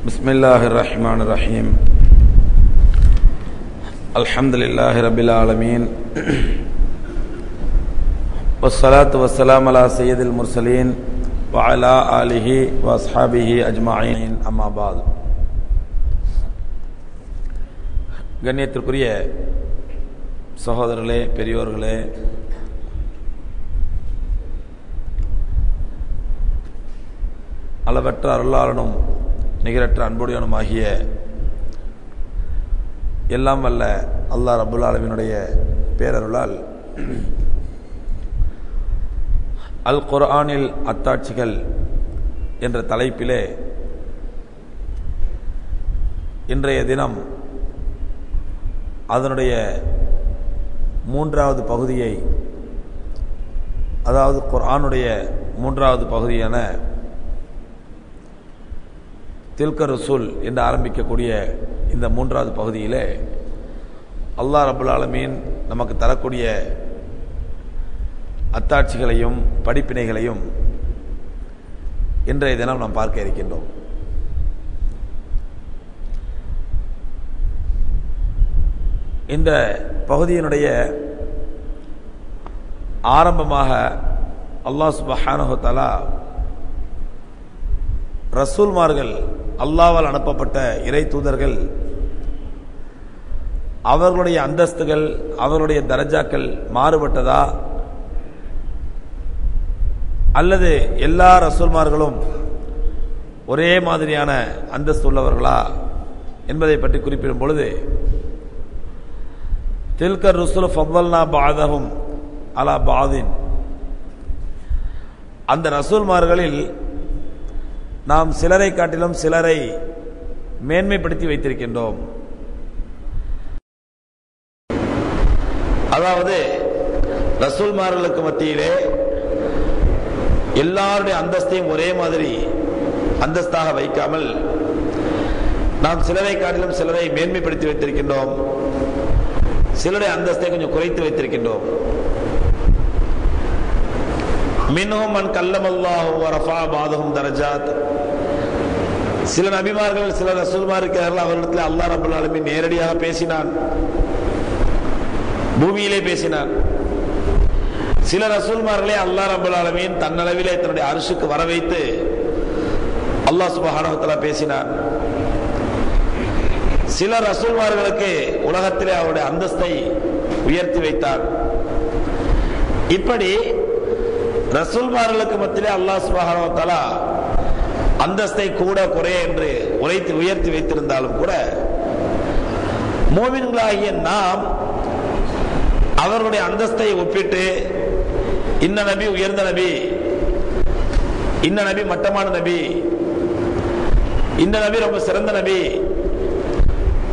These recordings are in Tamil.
Bismillahirrahmanirrahim. Alhamdulillahi rabbil alamin. Wassalatu wassalamu ala sayyidil mursalin wa ala alihi wa ashabihi ajma'in. Amma ba'd. கண்ணியத்திற்குரிய சகோதரர்களே, பெரியோர்களே, அளவற்ற அருளாளனும் நிகரற்ற அன்புடையனுமாகிய எல்லாம் வல்ல அல்லாஹ் ரப்புல் ஆலமீனுடைய பேரருளால் அல் குர்ஆனில் அத்தாட்சிகள் என்ற தலைப்பிலே இன்றைய தினம் அதனுடைய மூன்றாவது பகுதியை, அதாவது குர்ஆனுடைய மூன்றாவது பகுதியான தில்க ரசூல் என்று ஆரம்பிக்கக்கூடிய இந்த மூன்றாவது பகுதியிலே அல்லாஹ் ரப்புல் ஆலமீன் நமக்கு தரக்கூடிய அத்தாட்சிகளையும் படிப்பினைகளையும் இன்றைய தினம் நாம் பார்க்க இருக்கின்றோம். இந்த பகுதியினுடைய ஆரம்பமாக அல்லாஹ் சுப்ஹானஹு வ தஆலா ரசூல்மார்கள், அல்லாஹ்வால் அனுப்பப்பட்ட இறை தூதர்கள், அவர்களுடைய அந்தஸ்துகள், அவர்களுடைய தரஜாக்கள் மாறுபட்டதா அல்லது எல்லா ரசூல்மார்களும் ஒரே மாதிரியான அந்தஸ்து உள்ளவர்களா என்பதை பற்றி குறிப்பிடும் பொழுது, தில்க ருசுல் ஃபضلنا بعضهم على بعض, அந்த ரசூல்மார்களில் நாம் சிலரை காட்டிலும் சிலரை மேன்மைப்படுத்தி வைத்திருக்கின்றோம். அதாவது ரசூல்மார்களுக்கு மத்தியிலே எல்லாருடைய அந்தஸ்தையும் ஒரே மாதிரி அந்தஸ்தாக வைக்காமல் நாம் சிலரை காட்டிலும் சிலரை மேன்மைப்படுத்தி வைத்திருக்கின்றோம், சிலருடைய அந்தஸ்தை கொஞ்சம் குறைத்து வைத்திருக்கின்றோம். மின்ஹும் மன் கல்லமல்லாஹு வ ரஃபஅ பஅதுஹும் தரஜாத், சில நபிமார்கள், சில ரசூல்மார்கள் அவர்களிடத்தில் அல்லாஹ் ரப்பல் ஆலமீன் நேரடியாக பேசினான், பூமியிலே பேசினான். சில ரசூல்மார்களே அல்லாஹ் ரப்பல் ஆலமீன் தன்னளவிலே தன்னுடைய அர்ஷுக்கு வர வைத்து அல்லாஹ் சுப்ஹானஹு வ தஆலா பேசினான். சில ரசூல்மார்களுக்கு உலகத்திலே அவருடைய அந்தஸ்தை உயர்த்தி வைத்தார். இப்படி ரசூல்மார்களுக்கு மத்தியிலே அல்லாஹ் சுப்ஹானஹு வ தஆலா அந்தஸ்தை கூட குறைய என்று உயர்த்தி வைத்திருந்தாலும் கூட, மோமின்களாகிய நாம் அவர்களுடைய அந்தஸ்தை ஒப்பிட்டு இந்த நபி உயர்ந்த நபி, இந்த நபி மட்டமான நபி, இந்த நபி ரொம்ப சிறந்த நபி,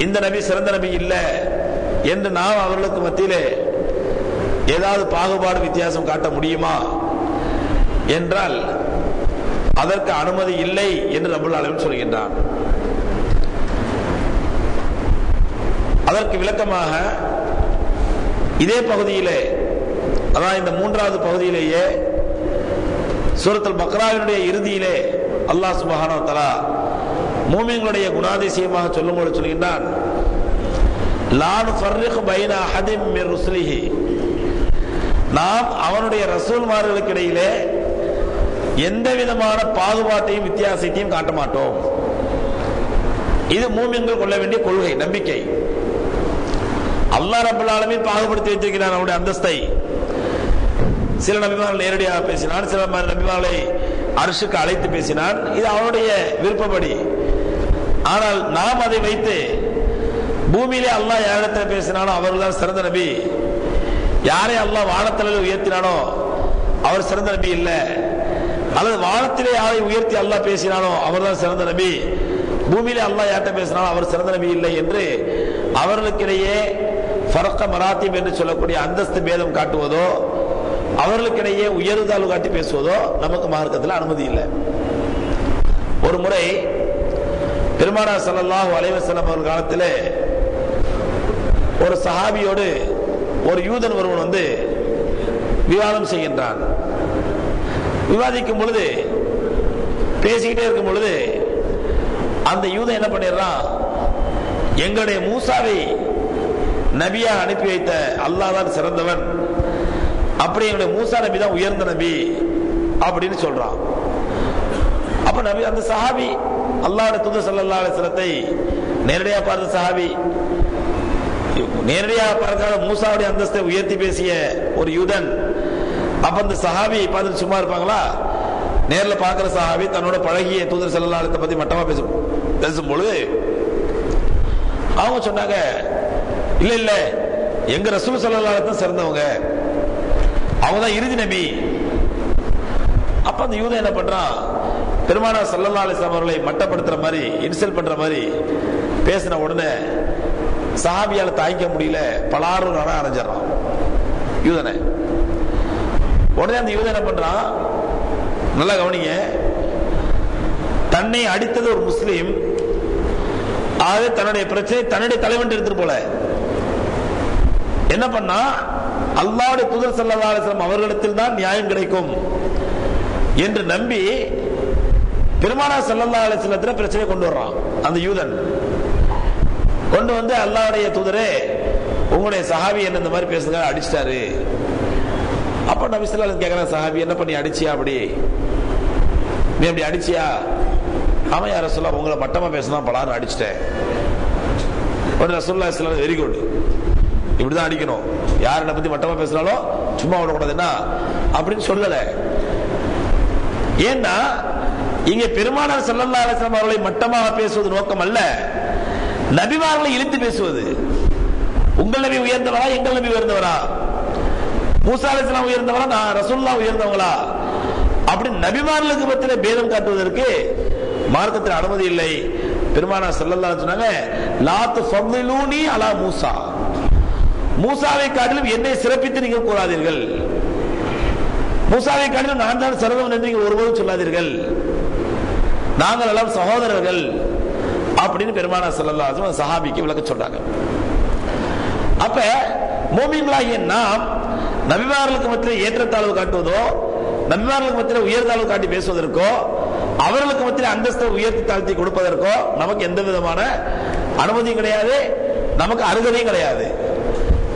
இந்த நபி சிறந்த நபி இல்லை என்று நாம் அவர்களுக்கு மத்தியிலே ஏதாவது பாகுபாடு, வித்தியாசம் காட்ட முடியுமா என்றால் அதற்கு அனுமதி இல்லை என்று ரப்புல் ஆலமீன் சொல்கின்றான். அதற்கு விளக்கமாக இதே பகுதியிலே, அதாவது இந்த மூன்றாவது பகுதியிலேயே சூரத்துல் பக்ராவினுடைய இறுதியிலே அல்லாஹ் சுப்ஹானஹு வ தஆலா மூமின்களுடைய குணாதிசயமாக சொல்லும்போது சொல்கின்றான், லா நுஃபர்ரிகு பைன அஹதின் மின் ருசுலிஹி, நாம் அவனுடைய ரசூல்மார்களுக்கு இடையிலே எந்த விதமான பாகுபாட்டையும் வித்தியாசத்தையும் காட்ட மாட்டோம். இது மூமின்கள் கொள்ள வேண்டிய கொள்கை, நம்பிக்கை. அல்லாஹ் ரப்பல் ஆலமீன் பாகுபடுத்தி வைத்திருக்கிறான் அவருடைய அந்தஸ்தை. சில நபிமார்கள் நேரடியாக பேசினான், சில நபிமார்களை அர்ஷுக்கு அழைத்து பேசினான். இது அவனுடைய விருப்பப்படி. ஆனால் நாம் அதை வைத்து பூமியிலே அல்லாஹ் யாரிடத்தில் பேசினானோ அவர்கள் தான் சிறந்த நபி, யாரை அல்லாஹ் வானத்தில் உயர்த்தினானோ அவர் சிறந்த நபி இல்லை, அல்லது வானத்திலே யாரை உயர்த்தி அல்லாஹ் பேசினானோ அவர் தான் சிறந்த நபி, பூமியிலே அல்லாஹ் யார்கிட்ட பேசினானோ அவர் சிறந்த நபி இல்லை என்று அவர்களுக்கிடையே ஃபர்க மராத்திப் என்று சொல்லக்கூடிய அந்தஸ்து பேதம் காட்டுவதோ, அவர்களுக்கிடையே உயர்தாழ்வு காட்டி பேசுவதோ நமக்கு மார்க்கத்தில் அனுமதி இல்லை. ஒரு முறை பெருமானார் ஸல்லல்லாஹு அலைஹி வஸல்லம் அவர்கள் காலத்திலே ஒரு சஹாபியோடு ஒரு யூதன் ஒருவன் வந்து விவாதம் செய்கின்றான். விவாதிக்கும் பொழுது, பேசிக்கிட்டே இருக்கும் பொழுது அந்த யூதன் என்ன பண்ணிடுறான், எங்களுடைய மூசாவை நபியா அனுப்பி வைத்த அல்லாஹ் தான் சிறந்தவன், அப்படி எங்களுடைய மூசா நபி தான் உயர்ந்த நபி அப்படின்னு சொல்றான். அப்ப நபி அந்த சஹாபி அல்லாஹ்வுடைய தூதர் ஸல்லல்லாஹு அலைஹி வஸல்லத்தை நேரடியா பார்த்த சஹாபி, நேரடியா பார்க்காத மூசாவுடைய அந்தஸ்தை உயர்த்தி பேசிய ஒரு யூதன். அப்ப அந்த சஹாபி பார்த்து சும்மா இருப்பாங்களா? நேரில் பார்க்கிற சஹாபி தன்னோட பழகிய தூதர் ஸல்லல்லாஹு அலைஹி வஸல்லம் பத்தி மட்டமா பேசும்பொழுது அவங்க சொன்னாங்க, இல்ல இல்ல எங்க ரசூல் ஸல்லல்லாஹு அலைஹி வஸல்லம் சிறந்தவங்க, அவங்க தான் இறுதி நபி. அப்ப அந்த யூதன் என்ன பண்றான், பெருமானார் ஸல்லல்லாஹு அலைஹி வஸல்லம் அவர்களை மட்டப்படுத்துற மாதிரி இன்சல்ட் பண்ற மாதிரி பேசின உடனே சஹாபியால தாய்க்க முடியல, பலாறு அரைஞ்சிடறான் யூதனை. உடனே அந்த யூதன் என்ன பண்றான், நல்லா கவனிங்க, தன்னை அடித்தது ஒரு முஸ்லீம், ஆகவே தன்னுடைய பிரச்சனை தன்னுடைய தலைவன் எடுத்துட்டு போல என்ன பண்ணா, அல்லாஹ்வுடைய தூதர் ஸல்லல்லாஹு அலைஹி வஸல்லம் அவர்களிடத்தில் தான் நியாயம் கிடைக்கும் என்று நம்பி பெருமானார் ஸல்லல்லாஹு அலைஹி வஸல்லம் பிரச்சனை கொண்டு வர்றான். அந்த யூதன் கொண்டு வந்து, அல்லாஹ்வுடைய தூதரே உங்களுடைய சஹாபி என்ன இந்த மாதிரி பேசுங்க, அடிச்சிட்டாரு. அப்ப நபி ஸல்லல்லாஹு அலைஹி வஸல்லம் கேக்குறாங்க, சஹாபி என்ன பண்ணி அடிச்சியா, அப்படி நீ அப்படி அடிச்சியா? ஆமா யா ரசூலுல்லாஹ், உங்களை மட்டமா பேசினா பலான்னு அடிச்சிட்டேன். ரசூலுல்லாஹி ஸல்லல்லாஹு அலைஹி வஸல்லம் வெரி குட், இப்படிதான் அடிக்கணும், யார் என்ன பத்தி மட்டமா பேசினாலும் சும்மா விடக்கூடாது என்ன அப்படின்னு சொல்லல. ஏன்னா இங்க பெருமானார் ஸல்லல்லாஹு அலைஹி வஸல்லம் அவர்களை மட்டமாக பேசுவது நோக்கம் அல்ல, நபிமார்களை இழுத்து பேசுவது. உங்கள் நபி உயர்ந்தவரா, எங்கள் நபி உயர்ந்தவரா, மூசா அலைஹிஸ்ஸலாம் உயர்ந்தவரா, நான் ரசூலுல்லாஹ் உயர்ந்தவங்களா, அப்படி நபிமார்களுக்கு பற்றின பேதம் காட்டுவதற்கு மார்க்கத்தில் அனுமதி இல்லை. பெருமானார் ஸல்லல்லாஹு அலைஹி வஸல்லம் சொன்னாங்க, லா துஃபضிலூனி அலா மூசா, மூசாவை காட்டிலும் என்னை சிறப்பித்து நீங்கள் கூறாதீர்கள், மூசாவை காட்டிலும் நான் தான் சிறந்தவன் என்று நீங்கள் ஒருபோதும் சொல்லாதீர்கள், நாங்கள் எல்லாம் சகோதரர்கள் அப்படின்னு பெருமானார் ஸல்லல்லாஹு அலைஹி வஸல்லம் சஹாபிக்கு விளக்க சொல்றாங்க. அப்ப மூமின்களாகிய நாம் நபிமார்களுக்கு மத்தியில் ஏற்றத்தாழ்வு காட்டுவதோ, நபிமார்களுக்கு மத்தியில் உயர்த்தாழ்வு காட்டி பேசுவதற்கோ, அவர்களுக்கு மத்தியில் அந்தஸ்தை உயர்த்தி தாழ்த்தி கொடுப்பதற்கோ நமக்கு எந்த விதமான அனுமதியும் கிடையாது, நமக்கு அருகதையும் கிடையாது.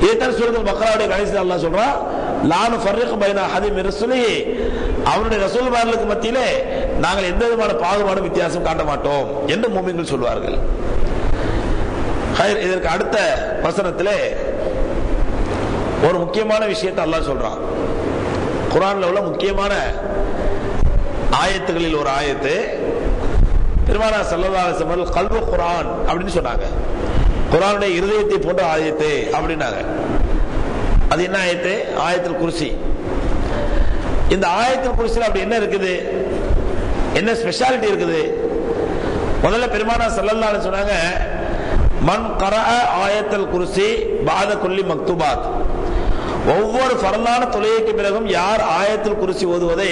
இதைத்தான் சூரத்துல் பக்ராவுடைய கடைசியில் அல்லாஹ் சொல்றான், லா நுஃபர்ரிகு பைன அஹதின் மின் ருசுலிஹி, அவருடைய ரசூல்மார்களுக்கு மத்தியிலே நாங்கள் எந்த விதமான பாகுபாடும் வித்தியாசம் காட்ட மாட்டோம் என்று மூமின்கள் சொல்வார்கள். இதற்கு அடுத்த வசனத்திலே ஒரு முக்கியமான விஷயத்தை அல்லாஹ் சொல்றான். குர்ஆன்ல உள்ள முக்கியமான ஆயத்துகளில் ஒரு ஆயத்து, பெருமானார் ஸல்லல்லாஹு அலைஹி வஸல்லம் கல்பு குர்ஆன் அப்படின்னு சொன்னாங்க. குர்ஆனுடைய இருதயத்தை போன்ற ஆயத்து அப்படின்னாங்க. அது என்ன ஆயத்து? ஆயத்துல் குர்சி. இந்த ஆயத்துல் குர்சில அப்படி என்ன இருக்குது, என்ன ஸ்பெஷாலிட்டி இருக்குது? முதல்ல பெருமானார் ஸல்லல்லாஹு அலைஹி சொன்னாங்க, மன் கரஅ ஆயத்துல் குர்சி பாத குல்லி மக்துபாத், ஒவ்வொரு ஃபர்லான தொழுகைக்கு பிறகும் யார் ஆயத்துல் குர்சி ஓதுவதை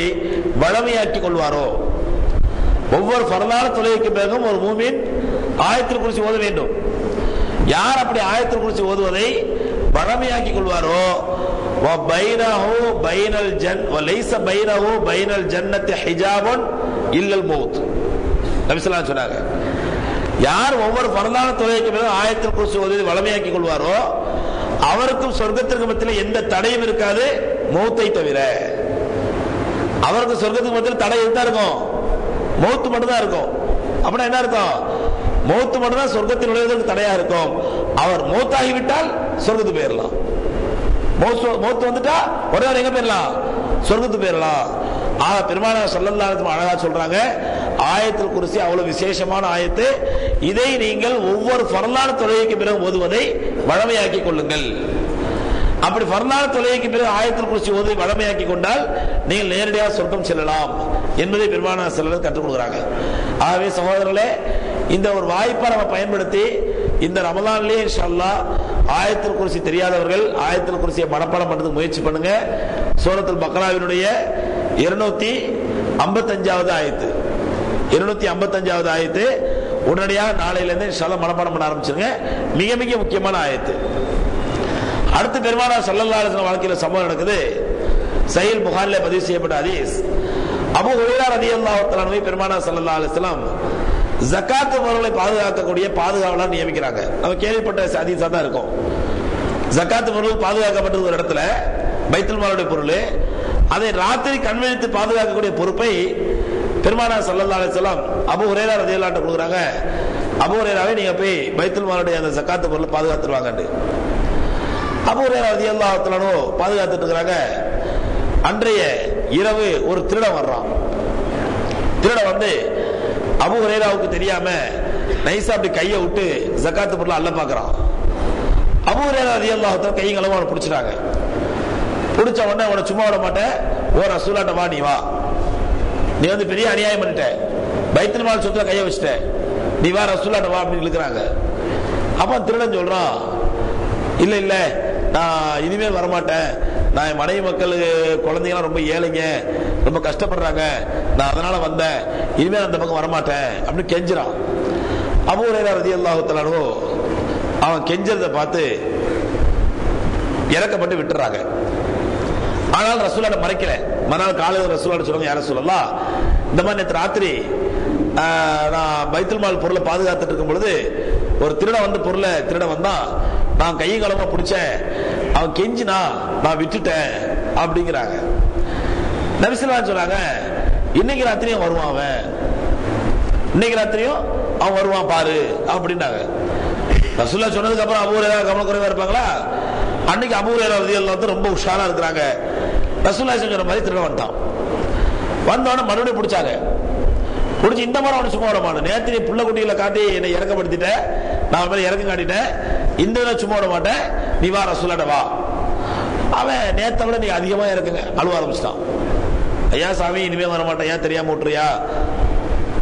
வழமையாக்கி கொள்வாரோ, ஒவ்வொரு ஃபர்லான தொழுகைக்கு பிறகும் ஒரு மூமின் ஆயத்துல் குர்சி ஓத வேண்டும். யார் அப்படி ஆயத்துல் குர்சி ஓதுவதை வழமையாக்கி கொள்வாரோ, வபைனஹு பைனல் ஜன் வலைஸ பைனஹு பைனல் ஜன்னத்தி ஹிஜாபுன் இல்லல் மௌத், நபி ஸல்லல்லாஹு அலைஹி சொன்னாங்க. யார் ஒவ்வொரு ஃபர்லான தொழுகைக்கு பிறகு ஆயத்துல் குர்சி ஓதுவதை வழமையாக்கி கொள்வாரோ, அவருக்கும் சொர்க்கத்திற்கு மத்தியில் எந்த தடையும் இருக்காது, மௌத்தை தவிர. அவருக்கு சொர்க்கத்துக்கு மத்தியில் தடை இருந்தா இருக்கும், மௌத்து மட்டும் தான் இருக்கும். அப்படின்னா என்ன அர்த்தம்? மௌத்து மட்டும் தான் சொர்க்கத்தில் நுழைவதற்கு தடையா இருக்கும். அவர் மௌத்தாகிவிட்டால் சொர்க்கத்துக்கு போயிடலாம். மௌத்து வந்துட்டா ஒரே எங்க போயிடலாம்? சொர்க்கத்துக்கு போயிடலாம். ஆக பெருமானார் ஸல்லல்லாஹு அலைஹி வஸல்லம் அழகா சொல்றாங்க, ஆயத்துல் குர்சி அவ்வளவு விசேஷமான ஆயத்து, இதை நீங்கள் ஒவ்வொரு ஃபர்லான தொழுகைக்கு பிறகு ஓதுவதை வழமையாக்கி கொள்ளுங்கள். அப்படி ஃபர்லான தொழுகைக்கு பிறகு ஆயத்துல் குர்சி ஓதுவதை வழமையாக்கி கொண்டால் நீங்கள் நேரடியாக சொர்க்கம் செல்லலாம் என்பதை பெருமானார் ஸல்லல்லாஹு அலைஹி வஸல்லம் கற்றுக் கொடுக்குறாங்க. ஆகவே சகோதரர்களே, இந்த ஒரு வாய்ப்பை நம்ம பயன்படுத்தி இந்த ரமலான்லயே இன்ஷா அல்லாஹ் ஆயத்துல் குர்சி தெரியாதவர்கள் ஆயத்துல் குர்சியை மனப்பாடம் பண்றதுக்கு முயற்சி பண்ணுங்க. சூரத்துல் பக்ராவினுடைய 255வது ஆயத்து, 255வது ஆயத்து உடனடியாக நாளையில இருந்து இன்ஷா அல்லாஹ் மனப்பாடம் பண்ண ஆரம்பிச்சிருங்க. மிக மிக முக்கியமான ஆயத்து. அடுத்து பெருமானார் ஸல்லல்லாஹு அலைஹி வஸல்லம் வாழ்க்கையில சம்பவம் நடக்குது. சஹீஹ் புகாரில பதிவு செய்யப்பட்ட ஹதீஸ், அபூ ஹுரைரா ரலியல்லாஹு தஆலா அன்ஹு பெருமானார் ஸல்லல்லாஹு அலைஹி வஸல்லம் ஜகாத் பொருளை பாதுகாக்கக்கூடிய பாதுகாவலர் நியமிக்கிறாங்க. நம்ம கேள்விப்பட்ட ஹதீஸா தான் இருக்கும். ஜகாத் பொருள் பாதுகாக்கப்பட்டது ஒரு இடத்துல, பைத்துல் மாலுடைய பொருள், அதை ராத்திரி கண்விழித்து பாதுகாக்கக்கூடிய பொறுப்பை பெருமானார் ஸல்லல்லாஹு அலைஹி வஸல்லம் அபூ ஹுரைரா ரலியல்லாஹு அன்ஹு கொடுக்குறாங்க. அபூ ஹுரைராவே நீங்க போய் பைத்துல் மாலுடைய அந்த ஜகாத் பொருளை பாதுகாத்துருவாங்க. அபூ ஹுரைரா ரலியல்லாஹு அன்ஹு பாதுகாத்துட்டு இருக்காங்க. அன்றைய இரவு ஒரு திருடன் வர்றான். திருடன் வந்து அபூ ஹுரைராவுக்கு தெரியாம நைஸா அப்படி கையை விட்டு ஜகாத் பொருளை அள்ள பார்க்கறான். அபூ ஹுரைரா ரலியல்லாஹு அன்ஹு கையும் களவும் அவனை பிடிச்சிட்டாங்க. பிடிச்ச உடனே அவனை சும்மா விட மாட்டேன், ஓ ரசூலாட்ட வா, நீ வா, நீ வந்து பெரிய அநியாயம் பண்ணிட்ட, பைத்துல் மால் சொத்துல கையை வச்சுட்ட, நீ வா ரசூலாட்ட வா அப்படின்னு இழுக்கிறாங்க. அப்ப திருடன் சொல்றான், இல்ல இல்ல நான் இனிமேல் வரமாட்டேன், நான் என் மனைவி மக்கள் குழந்தைங்களாம் ரொம்ப ஏழைங்க, ரொம்ப கஷ்டப்படுறாங்க, நான் அதனால வந்தேன், இனிமேல் அந்த பக்கம் வரமாட்டேன் அப்படின்னு கெஞ்சுறான். அபூ ஹுரைரா ரலியல்லாஹு தஆலா அவன் கெஞ்சறதை பார்த்து இறக்கப்பட்டு விட்டுறாங்க. ஆனால் ரசூலுல்லாஹ் மறைக்கல. மறுநாள் காலையில் ரசூலுல்லாஹ் சொல்றாங்க, யார ரசூலல்லாஹ், இந்த மாதிரி நேற்று ராத்திரி நான் பைத்துல் மால் பொருளை பாதுகாத்துட்டு இருக்கும் பொழுது ஒரு திருடன் வந்து பொருளை திருட வந்தான், நான் கையும் களமா பிடிச்சேன், அவன் கெஞ்சினா நான் விட்டுட்டேன் அப்படிங்கிறாங்க. நபி ஸல்லல்லாஹு அலைஹி சொல்றாங்க, இன்னைக்கு ராத்திரியும் வருவான் அவன், இன்னைக்கு ராத்திரியும் அவன் வருவான் பாரு அப்படின்னாங்க. ரசூலுல்லாஹ் சொன்னதுக்கு அப்புறம் அபூ ஹுரைரா கவனக்குறைவா இருப்பாங்களா? அன்னைக்கு அபூ ஹுரைரா ரலியல்லாஹு அன்ஹு ரொம்ப உஷாரா இருக்கிறாங்க. ரசூலுல்லாஹ் சொன்ன மாதிரி திருட வந்துட்டான். வந்தவன மறுபடியும் பிடிச்சாங்க. பிடிச்சி இந்த மாதிரி அவனை சும்மா விட மாட்டேன், நேற்று நீ புள்ள குட்டிகளை காட்டி என்னை இறக்கப்படுத்திட்ட, நான் மேல இறக்கம் காட்டிட்டேன், இந்த சும்மா விட மாட்டேன், நீ வா ரசூலுல்லாஹ் வா. அவன் நேத்தை விட நீ அதிகமா இறக்குங்க அழுவ ஆரம்பிச்சிட்டான். ஐயா சாமி இனிமே வர மாட்டேன், ஏன் தெரியாம விட்டுறியா?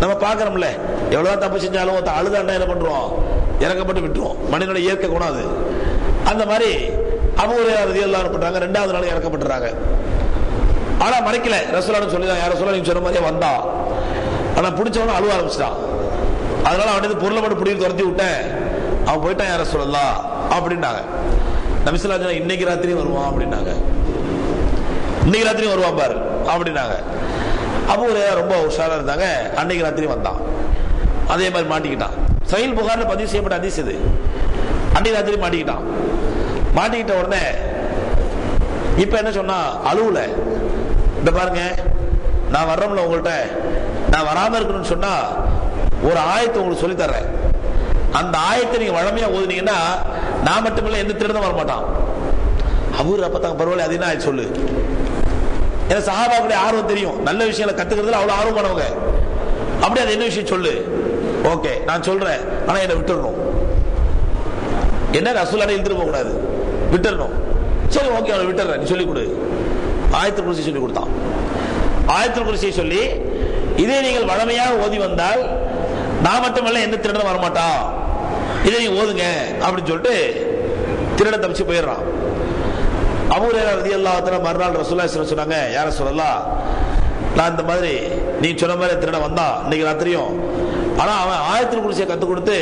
நம்ம பாக்குறோம்ல, எவ்வளவுதான் தப்பு செஞ்சாலும் அழுதாண்டா என்ன பண்றோம், இறக்கப்பட்டு விட்டுருவோம். மனிதனோட இயற்கை குணம் அது. அந்த மாதிரி அபூ ஹுரைரா ரலியல்லாஹு அன்ஹு பண்றாங்க. ரெண்டாவது நாள் இறக்கப்பட்டுறாங்க. ஆனா மறைக்கல. ரசூலுல்லாஹ் சொல்லிதான், யார ரசூலுல்லாஹ் நீங்க சொன்ன மாதிரியே வந்தா, ஆனா பிடிச்சவன அழுவ ஆரம்பிச்சிட்டான். அதனால அவன் பொருளை மட்டும் பிடிச்சி துரத்தி விட்டேன், அவன் போயிட்டான் யார ரசூலுல்லாஹ் அப்படின்னாங்க. நபி ஸல்லல்லாஹு அலைஹி வஸல்லம் இன்னைக்கு ராத்திரி வருவான் அப்படின்னாங்க. இன்னைக்கு ராத்திரி வருவான் பாரு அப்படின்னாங்க. அபூ ஹுரைரா ரொம்ப உஷாரா இருந்தாங்க. அன்னைக்கு ராத்திரி வந்தான், அதே மாதிரி மாட்டிக்கிட்டான். சஹீஹ் புகாரில பதிவு செய்யப்பட்ட ஹதீஸ் இது. அன்னைக்கு ராத்திரி மாட்டிக்கிட்டான். மாட்டிக்கிட்ட உடனே இப்ப என்ன சொன்னா, அழுவுல, இந்த பாருங்க நான் வர்றோம்ல உங்கள்கிட்ட, நான் வராம இருக்கணும்னு சொன்னா ஒரு ஆயத்தை உங்களுக்கு சொல்லி தர்றேன், அந்த ஆயத்தை நீங்க வழமையா ஓதுனீங்கன்னா நான் மட்டுமில்ல எந்த திருடனும் வரமாட்டான். அவரு அப்பதான் பரவாயில்ல, அது என்ன ஆயத்து சொல்லு. ஏன்னா சஹாபாவுடைய ஆர்வம் தெரியும், நல்ல விஷயங்களை கத்துக்கிறதுல அவ்வளவு ஆர்வமானவங்க. அப்படி அது என்ன விஷயம் சொல்லு. ஓகே நான் சொல்றேன், ஆனா என்னை விட்டுறணும். என்ன ரசூலுல்லாஹ் இழுத்துட்டு போக கூடாது, விட்டுறணும். சரி ஓகே அவனை விட்டுறேன், நீ சொல்லி கொடு. ஆயத்துல் குர்சி சொல்லி கொடுத்தான். ஆயத்துல் குர்சியை சொல்லி, இதை நீங்கள் வழமையாக ஓதி வந்தால் நான் மட்டுமல்ல எந்த திருடனும் வரமாட்டான், இதை நீங்க ஓதுங்க அப்படின்னு சொல்லிட்டு திருடன் தப்பிச்சு போயிடுறான். அபூ ஹுரைரா ரலியல்லாஹு அன்ஹு மறுநாள் ரசூலுல்லாஹி ஸல்லல்லாஹு அலைஹி சொன்னாங்க, யா ரசூலல்லாஹ், நான் இந்த மாதிரி நீ சொன்ன மாதிரி திருடன் வந்தான் இன்னைக்கு ராத்திரியும், ஆனா அவன் ஆயத்துல் குர்சியை கத்துக் கொடுத்து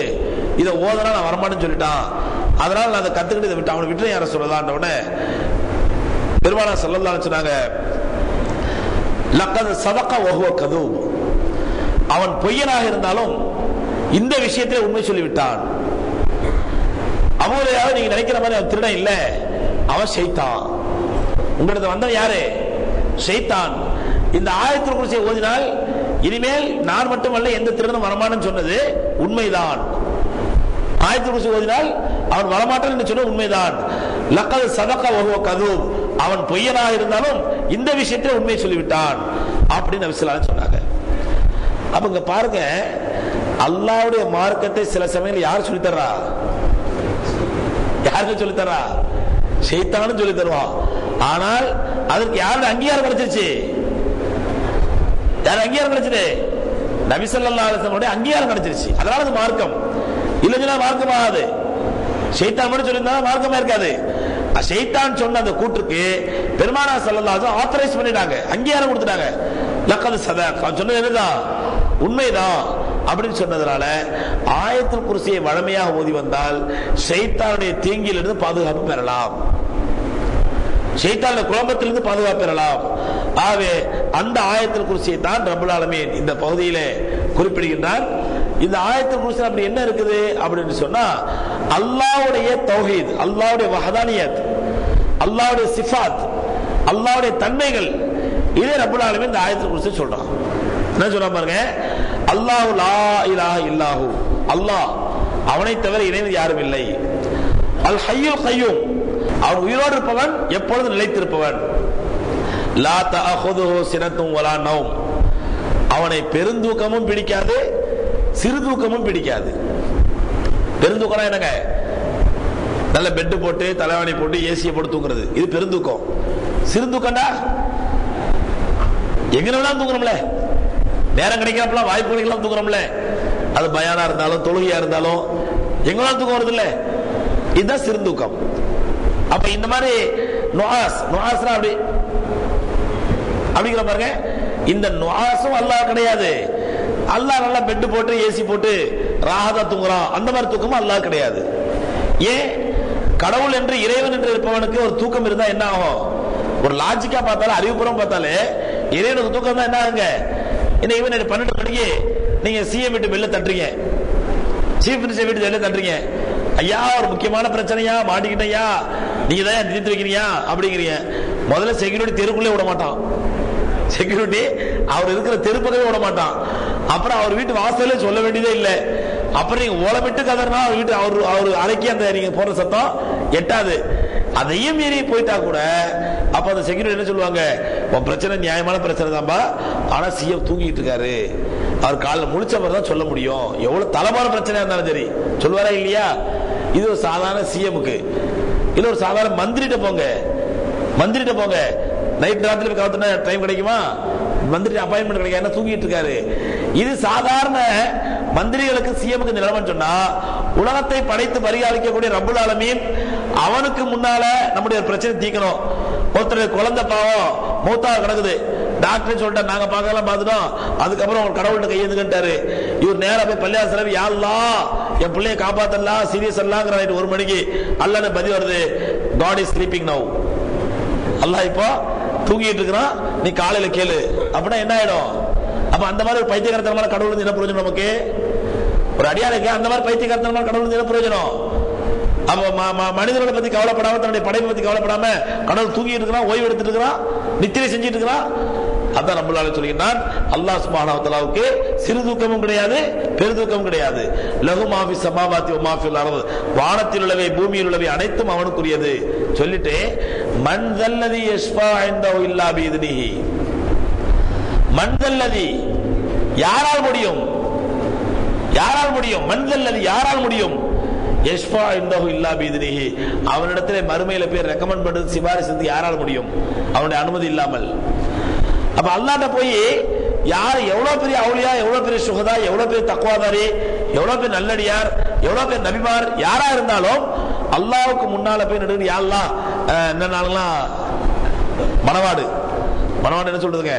இதை ஓதனா நான் வரமாட்டேன்னு சொல்லிட்டான், அதனால நான் அதை கத்துக்கிட்டு இதை விட்டு அவனை விட்டு யார சொல்லலான்ற உடனே பெருமானார் ஸல்லல்லாஹு அலைஹி சொன்னாங்க, லக்கத் சதக வஹுவ கதூப், அவன் பொய்யனாக இருந்தாலும் இந்த விஷயத்திலே உண்மை சொல்லிவிட்டான். அபூ ஹுரைரா நீங்க நினைக்கிற மாதிரி அவன் திருடன் இல்ல, அவன் ஷைத்தான். உங்களுக்கு வந்தவன் யாரு? ஷைத்தான். இந்த ஆயத்துல் குர்சியை ஓதினால் இனிமேல் நான் மட்டுமல்ல எந்த திருடனும் வரமாட்டேன்னு சொன்னது உண்மைதான். ஆயத்துல் குர்சி ஓதினால் அவன் வரமாட்டான் என்று சொன்ன உண்மைதான். லக்கத் சதக வஹுவ கதூப், அவன் பொய்யனாக இருந்தாலும் இந்த விஷயத்தில் உண்மையை சொல்லிவிட்டான் அப்படின்னு நபி ஸல்லல்லாஹு அலைஹி சொன்னாங்க. அப்ப இங்க பாருங்க, அல்லாஹ்வுடைய மார்க்கத்தை சில சமயங்கள் யார் சொல்லி தர்றா? யாருக்கு சொல்லி தர்றா? ஷைத்தானும் சொல்லி தருவான். ஆனால் அதற்கு யாருடைய அங்கீகாரம் கிடைச்சிருச்சு? யார் அங்கீகாரம் கிடைச்சது? நபி ஸல்லல்லாஹு அலைஹி வஸல்லம் அங்கீகாரம் கிடைச்சிருச்சு. அதனால அது மார்க்கம். இல்லைன்னா மார்க்கம் ஆகாது. ஷைத்தான் மட்டும் சொல்லியிருந்தா மார்க்கமே இருக்காது. ஷைத்தான் சொன்ன அந்த கூற்றுக்கு பெருமானார் ஸல்லல்லாஹு அலைஹி வஸல்லம் ஆத்தரைஸ் பண்ணிட்டாங்க, அங்கீகாரம் கொடுத்துட்டாங்க. லக்கத் சதக, அவன் சொன்னது என்னதான் உண்மைதான் அப்படின்னு சொன்னதுனால ஆயத்துல் குர்சியை வழமையாக ஓதி வந்தால் ஷைத்தானுடைய தீங்கிலிருந்து பாதுகாப்பு பெறலாம், ஷைத்தானுடைய குழப்பத்திலிருந்து பாதுகாப்பு பெறலாம். ஆகவே அந்த ஆயத்துல் குர்சியை தான் ரப்பல் ஆலமீன் இந்த பகுதியிலே குறிப்பிடுகின்றார். இந்த ஆயத்துல் குர்சி அப்படி என்ன இருக்குது அப்படின்னு சொன்னா, அல்லாஹ்வுடைய தௌஹீத், அல்லாஹ்வுடைய வஹதானியத், அல்லாஹ்வுடைய சிஃபாத், அல்லாஹ்வுடைய தன்மைகள், இதே ரப்பல் ஆலமீன் இந்த ஆயத்துல் குர்சி சொல்றான். என்ன சொல்றான் பாருங்க, அல்லாஹு லா இலாஹ இல்லாஹு, அல்லாஹ் அவனை தவிர இணைவது யாரும் இல்லை. அல் ஹய்யுல் கய்யூம், அவன் உயிரோடு இருப்பவன், எப்பொழுதும் நிலைத்திருப்பவன். லா தஅஹுதுஹு சினத்தும் வலா நௌம், அவனை பெருந்தூக்கமும் பிடிக்காது, சிறு தூக்கமும் பிடிக்காது. பெருந்தூக்கம் என்னங்க, நல்ல பெட் போட்டு தலைவாணி போட்டு ஏசியை போட்டு தூங்குறது, இது பெருந்தூக்கம். சிறு தூக்கம்டா எங்க வேணாலும் தூங்குறோம்ல, நேரம் கிடைக்கிறப்பெல்லாம் வாய்ப்பு கிடைக்கலாம் தூங்குறோம்ல, அது பயானா இருந்தாலும் தொழுகையா இருந்தாலும் எங்கெல்லாம் தூக்கம் வருது இல்ல, இதுதான் சிறு தூக்கம். அப்ப இந்த மாதிரி நுஆஸ்னா அப்படி அப்படிங்கிற பாருங்க, இந்த நுஆஸும் அல்லாஹ் கிடையாது. அல்லாஹ் நல்லா பெட் போட்டு ஏசி போட்டு ராஹதா தூங்குறான், அந்த மாதிரி தூக்கமும் அல்லாஹ் கிடையாது. ஏன், கடவுள் என்று இறைவன் என்று இருப்பவனுக்கு ஒரு தூக்கம் இருந்தா என்ன ஆகும்? ஒரு லாஜிக்கா பார்த்தாலும் அறிவுபூர்வம் பார்த்தாலே இறைவனுக்கு தூக்கம் தான் என்ன ஆகுங்க. என்ன இவன் 12 மணிக்கு நீங்க சிஎம் வீட்டு வெளில தட்டுறீங்க, சீஃப் மினிஸ்டர் வீட்டு வெளில தட்டுறீங்க, ஐயா ஒரு முக்கியமான பிரச்சனையா மாட்டிக்கிட்டயா, நீங்க தான் நிறுத்தி வைக்கிறீங்க அப்படிங்கிறீங்க. முதல்ல செக்யூரிட்டி தெருக்குள்ளே விட மாட்டான், செக்யூரிட்டி அவர் இருக்கிற தெருப்பக்கவே விட மாட்டான். அப்புறம் அவர் வீட்டு வாசலே சொல்ல வேண்டியதே இல்லை. அப்புறம் நீங்க ஓலமிட்டு கதறினா வீட்டு அவர் அறைக்கி அந்த நீங்க போற சத்தம் எட்டாது. அதையும் மீறி போயிட்டா கூட அப்ப அந்த செக்யூரிட்டி என்ன சொல்லுவாங்க, உன் பிரச்சனை நியாயமான பிரச்சனை தான்பா, ஆனா சிஎம் தூங்கிட்டு இருக்காரு, அவர் காலில் முழிச்ச மாதிரி தான் சொல்ல முடியும், எவ்வளவு தலைமான பிரச்சனையா இருந்தாலும் சரி சொல்லுவாரா இல்லையா? இது ஒரு சாதாரண சிஎம்க்கு. இது ஒரு சாதாரண மந்திரிட்ட போங்க, மந்திரிட்ட போங்க, நைட் ராத்திரி காலத்துல டைம் கிடைக்குமா? மந்திரி அப்பாயின்மெண்ட் கிடைக்காது, என்ன தூங்கிட்டு இருக்காரு. இது சாதாரண மந்திரிகளுக்கு சிஎம்க்கு நிலைமை சொன்னா, உலகத்தை படைத்து பரிகாலிக்கக்கூடிய ரப்புல் ஆலமீன் அவனுக்கு முன்னால நம்முடைய பிரச்சனை தீக்கணும். ஒருத்தர் குழந்தை பாவம் மூத்தா கிடக்குது, டாக்டர் சொல்லிட்டா நாங்க பார்க்கலாம் பார்த்துட்டோம், அதுக்கப்புறம் அவங்க கடவுள்கிட்ட கையெழுந்துக்கிட்டாரு. இவர் நேரா போய் பள்ளியார் செலவு, யா அல்லாஹ் என் பிள்ளைய காப்பாத்தலாம் சீரியஸ் அல்லாங்கிற நைட் 1 மணிக்கு அல்லாஹ்னு பதில் வருது, காட் இஸ் ஸ்லீப்பிங் நவ், அல்லாஹ் இப்போ தூங்கிட்டு இருக்கிறான், நீ காலையில கேளு அப்படின்னா என்ன ஆயிடும்? அப்ப அந்த மாதிரி ஒரு பைத்தியகாரத்தனமான கடவுள் என்ன பிரயோஜனம் நமக்கு? ஒரு அடியாருக்கு அந்த மாதிரி பைத்தியகாரத்தனமான கடவுள் என்ன பிரயோஜனம்? அப்ப மனிதர்களை பத்தி கவலைப்படாம, தன்னுடைய படைப்பை பத்தி கவலைப்படாம கடவுள் தூங்கிட்டு இருக்கிறான், ஓய்வு எடுத்துட்டு இருக்கிறான், நித்திரை செஞ்சிட்டு இருக்கிறான். அதான் ரப்பல் ஆலமீன் சொல்கிறான், அல்லாஹ் சுப்ஹானஹு வ தஆலாவுக்கு சிறு தூக்கமும் கிடையாது, பெருதூக்கமும் கிடையாது. லஹு மா ஃபிஸ் ஸமாவாதி வ மா ஃபில் அர்த், வானத்தில் உள்ளவை பூமியில் உள்ளவை அனைத்தும் அவனுக்குரியது சொல்லிட்டு, மன் தல்லதி யஷ்ஃபா இன்தஹு இல்லா பிஇذனிஹி, மன் தல்லதி யாரால் முடியும், யாரால் முடியும், மன் தல்லதி யாரால் முடியும், யஷ்ஃபா இன்தஹு இல்லா பிஇذனிஹி, அவனிடத்திலே மறுமையில போய் ரெக்கமெண்ட் பண்றது சிபாரிசு யாரால் முடியும்? அவனுடைய அனுமதி இல்லாமல். அப்ப அல்லாஹ்ட்ட போய் யார் எவ்வளவு பெரிய அவுலியா, எவ்வளவு பெரிய சுஹதா, எவ்வளவு பெரிய தக்வாதாரி, எவ்வளவு பெரிய நல்லடியார், எவ்வளவு பெரிய நபிமார் யாரா இருந்தாலும் அல்லாஹ்வுக்கு முன்னால போய் நடுங்க, யா அல்லாஹ் என்ன நாளெல்லாம் மனவாடு என்ன சொல்றதுங்க,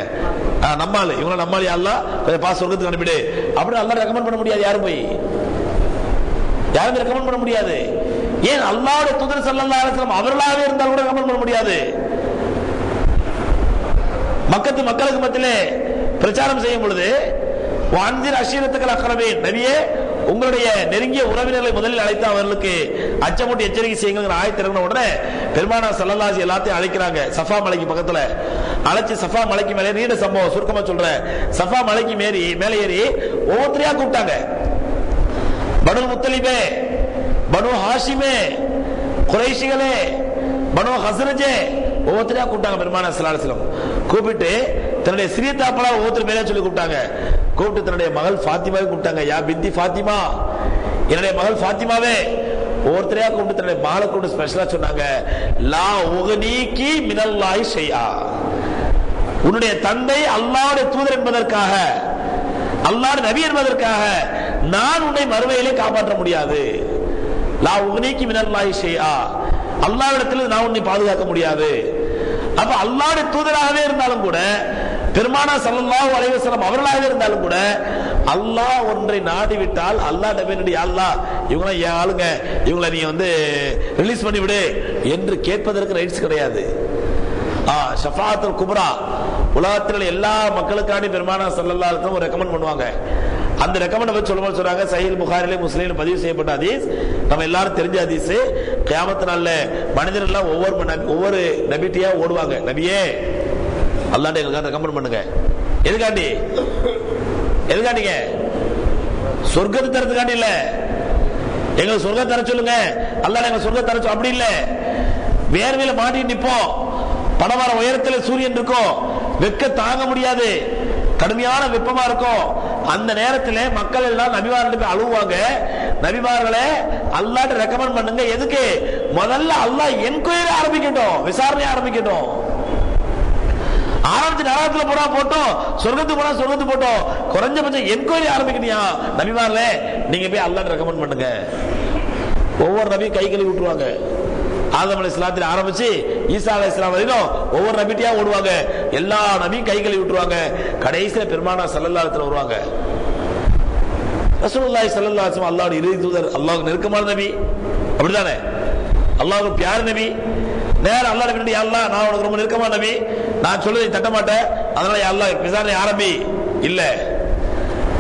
நம்மால் இவங்க நம்மால் யா அல்லாஹ் பாஸ் சொர்க்கத்துக்கு அனுப்பிடு அப்படின்னு அல்லாஹ் ரெக்கமெண்ட் பண்ண முடியாது. யாரும் போய் யாரும் ரெக்கமெண்ட் பண்ண முடியாது. ஏன், அல்லாஹ்வுடைய தூதர் ஸல்லல்லாஹு அலைஹி வஸல்லம் அவர்களாகவே இருந்தாலும் கூட ரெக்கமெண்ட் பண்ண முடியாது. மக்களுக்கு மத்தியிலே பிரச்சாரம் செய்யும் பொழுது வான்திர் அஷீரத்துக்கள் அக்ரபீன், நபியே உங்களுடைய நெருங்கிய உறவினர்களை முதலில் அழைத்து அவர்களுக்கு அச்சமூட்டி எச்சரிக்கை செய்யுங்கிற ஆயத்து இறங்கின உடனே பெருமானார் ஸல்லல்லாஹு அலைஹி எல்லாத்தையும் அழைக்கிறாங்க. சஃபா மலைக்கு பக்கத்துல அழைச்சி, சஃபா மலைக்கு மேலே நீண்ட சம்பவம் சுருக்கமா சொல்றேன், சஃபா மலைக்கு மேலே ஏறி ஒவ்வொருத்தரையா கூப்பிட்டாங்க. பனு முத்தலிபே, பனு ஹாஷிமே, குறைஷிகளே, பனு ஹஸ்ரஜே, ஒவ்வொருத்தரையா கூப்பிட்டாங்க. பெருமானார் ஸல்லல்லாஹு அலைஹி வஸல்லம் கூப்பிட்டு தன்னுடைய சிறிய தாப்பலா ஒவ்வொருத்தர் மேலே சொல்லி கூப்பிட்டாங்க. கூப்பிட்டு தன்னுடைய மகள் ஃபாத்திமாவை கூப்பிட்டாங்க. யா பிந்தி ஃபாத்திமா, என்னுடைய மகள் ஃபாத்திமாவே. ஒவ்வொருத்தரையா கூப்பிட்டு தன்னுடைய மகளை கூப்பிட்டு ஸ்பெஷலா சொன்னாங்க, லா உகனீகி மினல்லாஹி ஷைஆ, உன்னுடைய தந்தை அல்லாஹ்வுடைய தூதர் என்பதற்காக, அல்லாஹ்வுடைய நபி என்பதற்காக நான் உன்னை மறுமையிலே காப்பாற்ற முடியாது. லா உகனீகி மினல்லாஹி ஷைஆ, அல்லாஹ்விடத்தில் நான் உன்னை பாதுகாக்க முடியாது. அப்ப அல்லாஹ்வுடைய தூதராகவே இருந்தாலும் கூட, பெருமானார் ஸல்லல்லாஹு அலைஹி வஸல்லம் அவர்களாகவே இருந்தாலும் கூட, அல்லாஹ் ஒன்றை நாடிவிட்டால் அல்லாஹ் நபி அல்லாஹ் இவங்க ஏன் ஆளுங்க, இவங்களை நீ ரிலீஸ் பண்ணி விடு என்று கேட்பதற்கு ரைட்ஸ் கிடையாது. ஷஃபாஅத்துல் குப்ரா, உலகத்தில் எல்லா மக்களுக்காண்டி பெருமானார் ஸல்லல்லாஹு அலைஹி வஸல்லம் ரெக்கமெண்ட் பண்ணுவாங்க. அந்த ரெக்கமெண்ட் வச்சு சொல்லும்போது சொல்றாங்க, சஹீஹ் புகாரிலே முஸ்லிம்ல பதிவு செய்யப்பட்ட ஹதீஸ், நம்ம எல்லாரும் தெரிஞ்ச ஹதீஸ். கியாமத் நாள்ல மனிதர்கள் எல்லாம் ஒவ்வொரு நபிட்டியா ஓடுவாங்க, நபியே அல்லாஹ்ட்ட எங்களுக்கு ரெக்கமெண்ட் பண்ணுங்க. எதுக்காண்டி? எதுக்காண்டிங்க? சொர்க்கத்தை தரத்துக்காண்டி இல்ல, எங்களுக்கு சொர்க்கம் தர சொல்லுங்க, அல்லாஹ் எங்க சொர்க்கம் தர சொல்ல, அப்படி இல்ல. வேர்வையில மாட்டி நிப்போம், பணவர உயரத்தில் சூரியன் இருக்கும், வெக்க தாங்க முடியாது, கடுமையான வெப்பமா இருக்கும். அந்த நேரத்தில் மக்கள் எல்லாம் நபிமார்களுக்கு அழுவாங்க, நபிமார்களே அல்லாஹ்ட்ட ரெக்கமெண்ட் பண்ணுங்க. எதுக்கு? முதல்ல அல்லாஹ் என்கொயரி ஆரம்பிக்கட்டும், விசாரணை ஆரம்பிக்கட்டும். ஆரம்பிச்சு நரகத்துல போனா போட்டோம், சொர்க்கத்துக்கு போனா சொர்க்கத்துக்கு போட்டோம், குறைஞ்சபட்சம் என்கொயரி ஆரம்பிக்கணியா நபிமார்களே, நீங்க போய் அல்லாஹ்ட்ட ரெக்கமெண்ட் பண்ணுங்க. ஒவ்வொரு நபியும் கை கழுவி விட்டுருவாங்க. ஆதம் அலைஹிஸ்ஸலாத்துல ஆரம்பிச்சு ஈசா அலைஹிஸ்ஸலாம் வரைக்கும் ஒவ்வொரு நபிட்டியா ஓடுவாங்க, எல்லா நபியும் கை கழுவி விட்டுருவாங்க. கடைசியில பெருமானார் ஸல்லல்லாஹு அலைஹி வஸல்லம் வருவாங்க. ரசூலுல்லாஹி ஸல்லல்லாஹு அலைஹி வஸல்லம் அல்லாஹ்வுடைய இறுதி தூதர், அல்லாஹ்வுக்கு நெருக்கமான நபி, அப்படிதானே? அல்லாஹ்வுக்கு பியார நபி. நேர அல்லாஹ் நபி, யா அல்லாஹ் நான் உனக்கு ரொம்ப நெருக்கமான நபி, நான் சொல்றதை தட்ட மாட்டேன், அதனால யா அல்லாஹ் விசாரணை ஆரம்பி. இல்ல,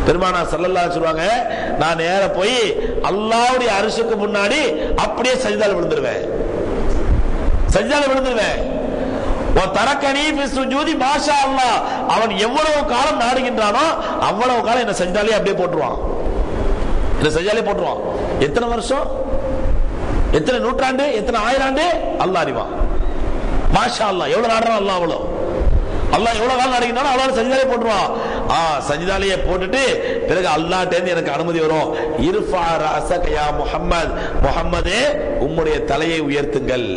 பெருமானார் ஸல்லல்லாஹு அலைஹி சொல்வாங்க, நான் நேர போய் அல்லாஹ்வுடைய அரிசுக்கு முன்னாடி அப்படியே சஜ்தால விழுந்துருவேன், சஜ்தால விழுந்துருவேன். வ தரக்கனி ஃபி சுஜூதி மாஷா அல்லாஹ், அவன் எவ்வளவு காலம் நாடுகின்றானோ அவ்வளவு காலம் என்ன சஜ்தாலே அப்படியே போட்டுருவான், என்ன சஜ்தாலே போட்டுருவான். எத்தனை வருஷம், எத்தனை நூற்றாண்டு, எத்தனை ஆயிராண்டு அல்லாஹ் அறிவான். மாஷா அல்லாஹ் எவ்வளவு நாடுறான் அல்லாஹ், அவ்வளவு அல்லாஹ் எவ்வளவு காலம் நாடுகின்றானோ அவ்வளவு சஜ்தாலே போட்டுருவான். சஜ்தாலேயே போட்டுட்டு பிறகு அல்லாஹ்ட்ட இருந்து எனக்கு அனுமதி வரும், இர்ஃபா ரஅஸக யா முஹம்மத், முஹம்மதே உம்முடைய தலையை உயர்த்துங்கள்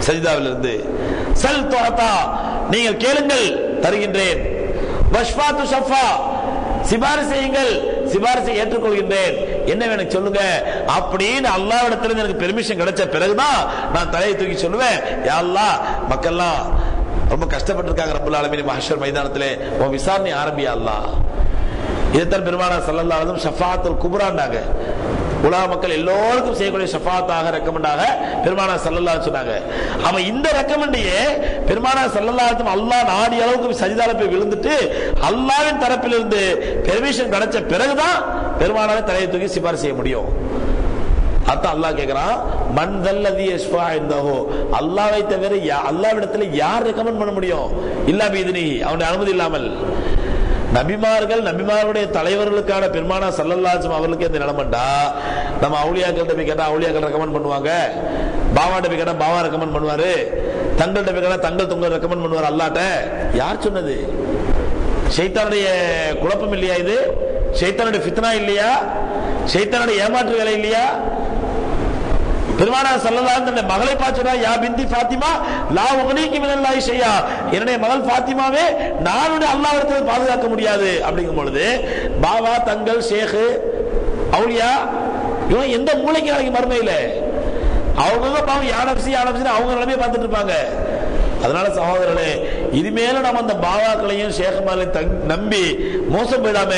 சஜ்தாவில் இருந்து. சல் துஅதா, நீங்கள் கேளுங்கள் தருகின்றேன். வஷ்ஃபா துஷஃபா, சிபாரிசு செய்யுங்கள் சிபாரிசை ஏற்றுக்கொள்கின்றேன், என்ன வேணும் சொல்லுங்க அப்படின்னு அல்லாஹ்விடத்திலிருந்து எனக்கு பெர்மிஷன் கிடைச்ச பிறகுதான் நான் தலையை தூக்கி சொல்லுவேன், யா அல்லாஹ் மக்கள்லாம் ரொம்ப கஷ்டப்பட்டிருக்காங்க ரப்பல் ஆலமீன் மஹ்ஷர் மைதானத்திலே, உன் விசாரணை ஆரம்பியா அல்லாஹ். இதைத்தான் பெருமானார் ஸல்லல்லாஹு அலைஹி வஸல்லம் ஷஃபாஅத்துல் குப்ரான்னாங்க. உலக மக்கள் எல்லோருக்கும் செய்யக்கூடிய ஷஃபாத்தாக ரெக்கமெண்டாக பெருமானார் ஸல்லல்லாஹு அலைஹி சொன்னாங்க. அவ இந்த ரெக்கமெண்டையே பெருமானார் ஸல்லல்லாஹு அலைஹி வஸல்லம் அல்லாஹ் நாடிய அளவுக்கு சஜ்தால போய் விழுந்துட்டு அல்லாஹ்வின் தரப்பிலிருந்து பெர்மிஷன் கிடைச்ச பிறகுதான் பெருமானாரை தலையை தூக்கி சிபாரிசு செய்ய முடியும். அதான் அல்லாஹ் கேக்குறான், மன் தல்லதி யஷ்ஃபா இன்தஹு, அல்லாஹ்வை தவிர அல்லாஹ்விடத்தில் யார் ரெக்கமெண்ட் பண்ண முடியும்? இல்லா பிஇذنஹி, அவனுடைய அனுமதி இல்லாமல். நபிமார்களுடைய தலைவர்களுக்கான பெருமானார் ஸல்லல்லாஹு அலைஹி வஸல்லம் அவர்களுக்கு இந்த நிலைமைண்டா, நம்ம அவுலியாக்கள்கிட்ட போய் கேட்டா அவுலியாக்கள் ரெக்கமெண்ட் பண்ணுவாங்க, பாவாட்ட போய் கேட்டா பாவா ரெக்கமெண்ட் பண்ணுவாரு, தங்கள்கிட்ட போய் கேட்டா தங்கள் தொங்கல் ரெக்கமெண்ட் பண்ணுவார் அல்லாஹ்ட்ட. யார் சொன்னது? ஷைத்தானுடைய குழப்பம் இல்லையா இது? ஷைத்தானுடைய ஃபித்னா இல்லையா? ஷைத்தானுடைய ஏமாற்று வேலை இல்லையா? பெருமானார் ஸல்லல்லாஹு அலைஹி வஸல்லம் மகளை பார்த்துடா, யா பிந்தி ஃபாத்திமா லா உக்னிகி மினல்லாஹி ஷையா, என்னுடைய மகள் ஃபாத்திமாவே நானுடைய அல்லாஹ்விடத்தில் பாதுகாக்க முடியாது அப்படிங்கும் பொழுது பாவா தங்கள் ஷேக் அவுலியா இவன் எந்த மூளைக்கு நாளைக்கு மர்மையில அவங்க பாவம் யானப்சி அவங்க நிலைமையை பார்த்துட்டு இருப்பாங்க. அதனால சகோதரர்களே, இனிமேல நாம் அந்த பாவாக்களையும் ஷேகுமாரையும் நம்பி மோசம் போயிடாம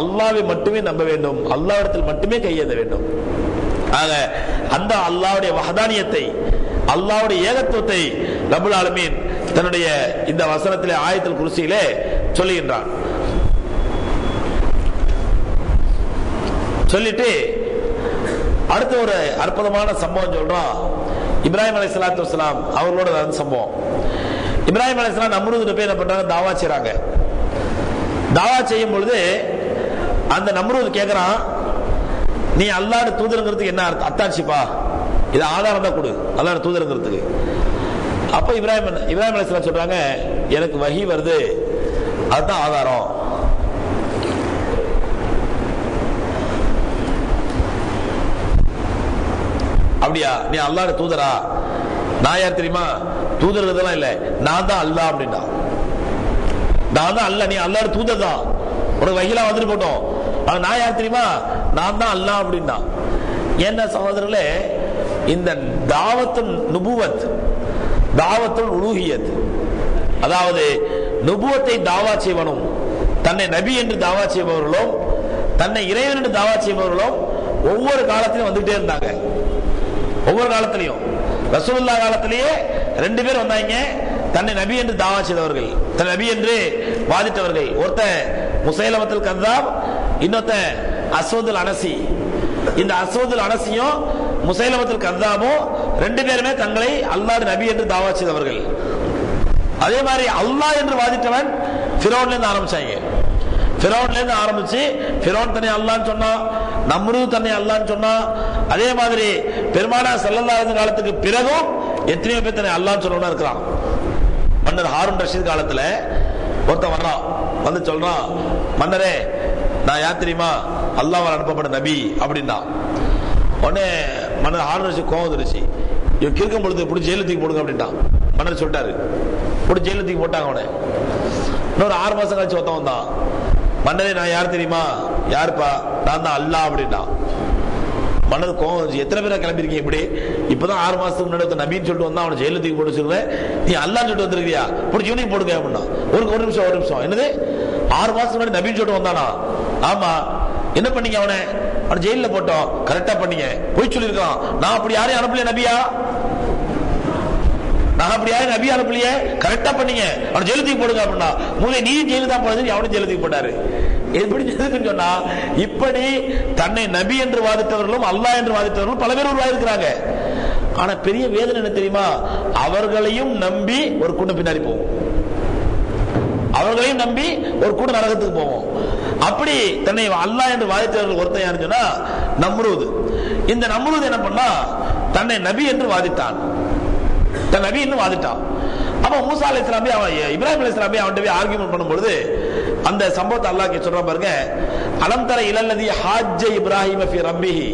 அல்லாஹ்வை மட்டுமே நம்ப வேண்டும், அல்லாஹ்விடத்தில் மட்டுமே கையேந்த வேண்டும். ஆக அந்த அல்லாஹ்வுடைய வஹதானியத்தை, அல்லாஹ்வுடைய ஏகத்துவத்தை ரப்பல் ஆலமீன் தன்னுடைய இந்த வசனத்திலே ஆயத்துல் குர்சியிலே சொல்லுகின்றான். சொல்லிட்டு அடுத்த ஒரு அற்புதமான சம்பவம் சொல்றான். இப்ராஹிம் அலைஹிஸ்ஸலாத்து வஸ்ஸலாம் அவர்களோட நடந்த சம்பவம். இப்ராஹிம் அலைஹிஸ்ஸலாம் நம்ரூத் போய் என்ன பண்றாங்க, தாவா செய்றாங்க. தாவா செய்யும் பொழுது அந்த நம்ரூத் கேக்குறான், நீ அல்லாஹ்வுடைய தூதருங்கிறதுக்கு என்ன அத்தாட்சிப்பா, இது ஆதாரம் தான் கொடு அல்லாஹ்வுடைய தூதருங்கிறதுக்கு. அப்ப இப்ராஹிம் அலைஹிஸ்ஸலாம் சொல்றாங்க, எனக்கு வஹி வருது அதுதான் ஆதாரம். அப்படியா, நீ அல்லாஹ்வுடைய தூதரா? நான் யார் தெரியுமா? தூதர்லாம் இல்ல, நான் தான் அல்லாஹ் அப்படின்னா. நான் தான் அல்லாஹ், நீ அல்லாஹ்வுடைய தூதர் தான், உனக்கு வஹீலாம் வந்துட்டு போட்டோம். ஆனா நான் யார் தெரியுமா? நான் தான் அல்லாஹ் அப்படின்னா. என்ன சகோதரர்களே, இந்த தாவத்துல் நுபுவத், தாவத்துல் உலூஹியத், அதாவது நுபுவத்தை தாவா செய்வனும், தன்னை நபி என்று தாவா செய்பவர்களும் தன்னை இறைவன் என்று தாவா செய்பவர்களும் ஒவ்வொரு காலத்திலும் வந்துட்டே இருந்தாங்க. ஒவ்வொரு காலத்திலையும் ரசூலுல்லாஹ் காலத்திலேயே 2 பேர் வந்தாங்க, தன்னை நபி என்று தாவா செய்தவர்கள், தன்னை நபி என்று வாதிட்டவர்கள். ஒருத்தன் முசைலமத்துல் கذاب, இன்னொத்த அஸ்வதுல் அனசி. இந்த அஸ்வதுல் அனசியும் முசைலமத்துல் கத்தாபும் ரெண்டு பேருமே தங்களை அல்லாஹ் நபி என்று தாவா செய்தவர்கள். அதே மாதிரி அல்லாஹ் என்று வாதிட்டவன் ஃபிரௌன்ல இருந்து ஆரம்பிச்சாங்க. ஃபிரௌன்ல இருந்து ஆரம்பிச்சு ஃபிரௌன் தன்னை அல்லாஹ்னு சொன்னா, நம்ரூத் தன்னை அல்லாஹ்னு சொன்னா. அதே மாதிரி பெருமானார் ஸல்லல்லாஹு அலைஹி காலத்துக்கு பிறகும் எத்தனையோ பேர் தன்னை அல்லாஹ்னு சொல்லணும்னு இருக்கிறான். மன்னர் ஹாரூன் ரஷீத் காலத்துல ஒருத்தன் வர்றான், வந்து சொல்றான், மன்னரே நான் யார் தெரியுமா, அல்லாஹ்வால் அனுப்பப்பட்ட நபி அப்படின்னா. உடனே மன்னர் ஹாரூன் ரஷீத் கோவம் வந்துருச்சு. இவன் கிறுக்கும் பொழுது பிடிச்சி ஜெயில தூக்கி போடுங்க அப்படின்ட்டான். மன்னர் சொல்லிட்டாரு, பிடிச்சி ஜெயில தூக்கி போட்டாங்க. அவனை இன்னொரு 6 மாசம் கழிச்சு ஒருத்தன் வந்தான், மன்னரே நான் யார் தெரியுமா, யாருப்பா, நான் தான் அல்லாஹ் அப்படின்னா. மன்னர் கோவம் வந்துச்சு, எத்தனை பேரா கிளம்பிருக்கீங்க இப்படி, இப்பதான் 6 மாசத்துக்கு முன்னாடி நபின்னு சொல்லிட்டு வந்தா அவனை ஜெயில தூக்கி போட்டு சொல்லுவேன், நீ அல்லாஹ்னு சொல்லிட்டு வந்திருக்கியா, பிடிச்சி யூனிக் போடுங்க அப்படின்னா. ஒரு நிமிஷம் என்னது, 6 மாசத்துக்கு முன்னாடி நபின்னு சொல்லிட்டு வந்தானா? ஆமா. என்ன பண்ணீங்க அவனை ஜெயில போட்டோம். கரெக்டா பண்ணீங்க. போய் சொல்லிருக்கான், நான் அப்படி யாரையும் அனுப்பலையே நபியா, நான் அப்படி யாரும் நபி அனுப்பலையே, கரெக்டா பண்ணீங்க, அவனை ஜெயில தூக்கி போடுங்க அப்படின்னா. முதல்ல நீ ஜெயில தான் போனது, அவனும் ஜெயில தூக்கி போட்டாரு. எப்படி சொன்னா, இப்படி தன்னை நபி என்று வாதித்தவர்களும் அல்லாஹ் என்று வாதித்தவர்களும் பல பேர் உருவாயிருக்கிறாங்க. ஆனா பெரிய வேதனை என்ன தெரியுமா, அவர்களையும் நம்பி ஒரு கூட்டம் பின்னாடி போவோம், அவர்களையும் நம்பி ஒரு கூட்டம் நரகத்துக்கு போவோம். அப்படி தன்னை அல்லாஹ் என்று வாதித்தவர்கள் ஒருத்தன் யாருன்னு சொன்னா நம்ரூத். இந்த நம்ரூத் என்ன பண்ணா, தன்னை நபி என்று வாதித்தான், தன் நபி என்று வாதிட்டான். அப்ப மூசா அலைஹிஸ்ஸலாம் இப்ராஹிம் அலைஹிஸ்ஸலாம் அவன்கிட்ட ஆர்கியூமெண்ட் பண்ணும்போது அந்த சம்பவத்தை அல்லாஹ் சொல்றான் பாருங்க. அலம் தர இலல்லதி ஹாஜ்ஜ இப்ராஹிம ஃபி ரப்பிஹி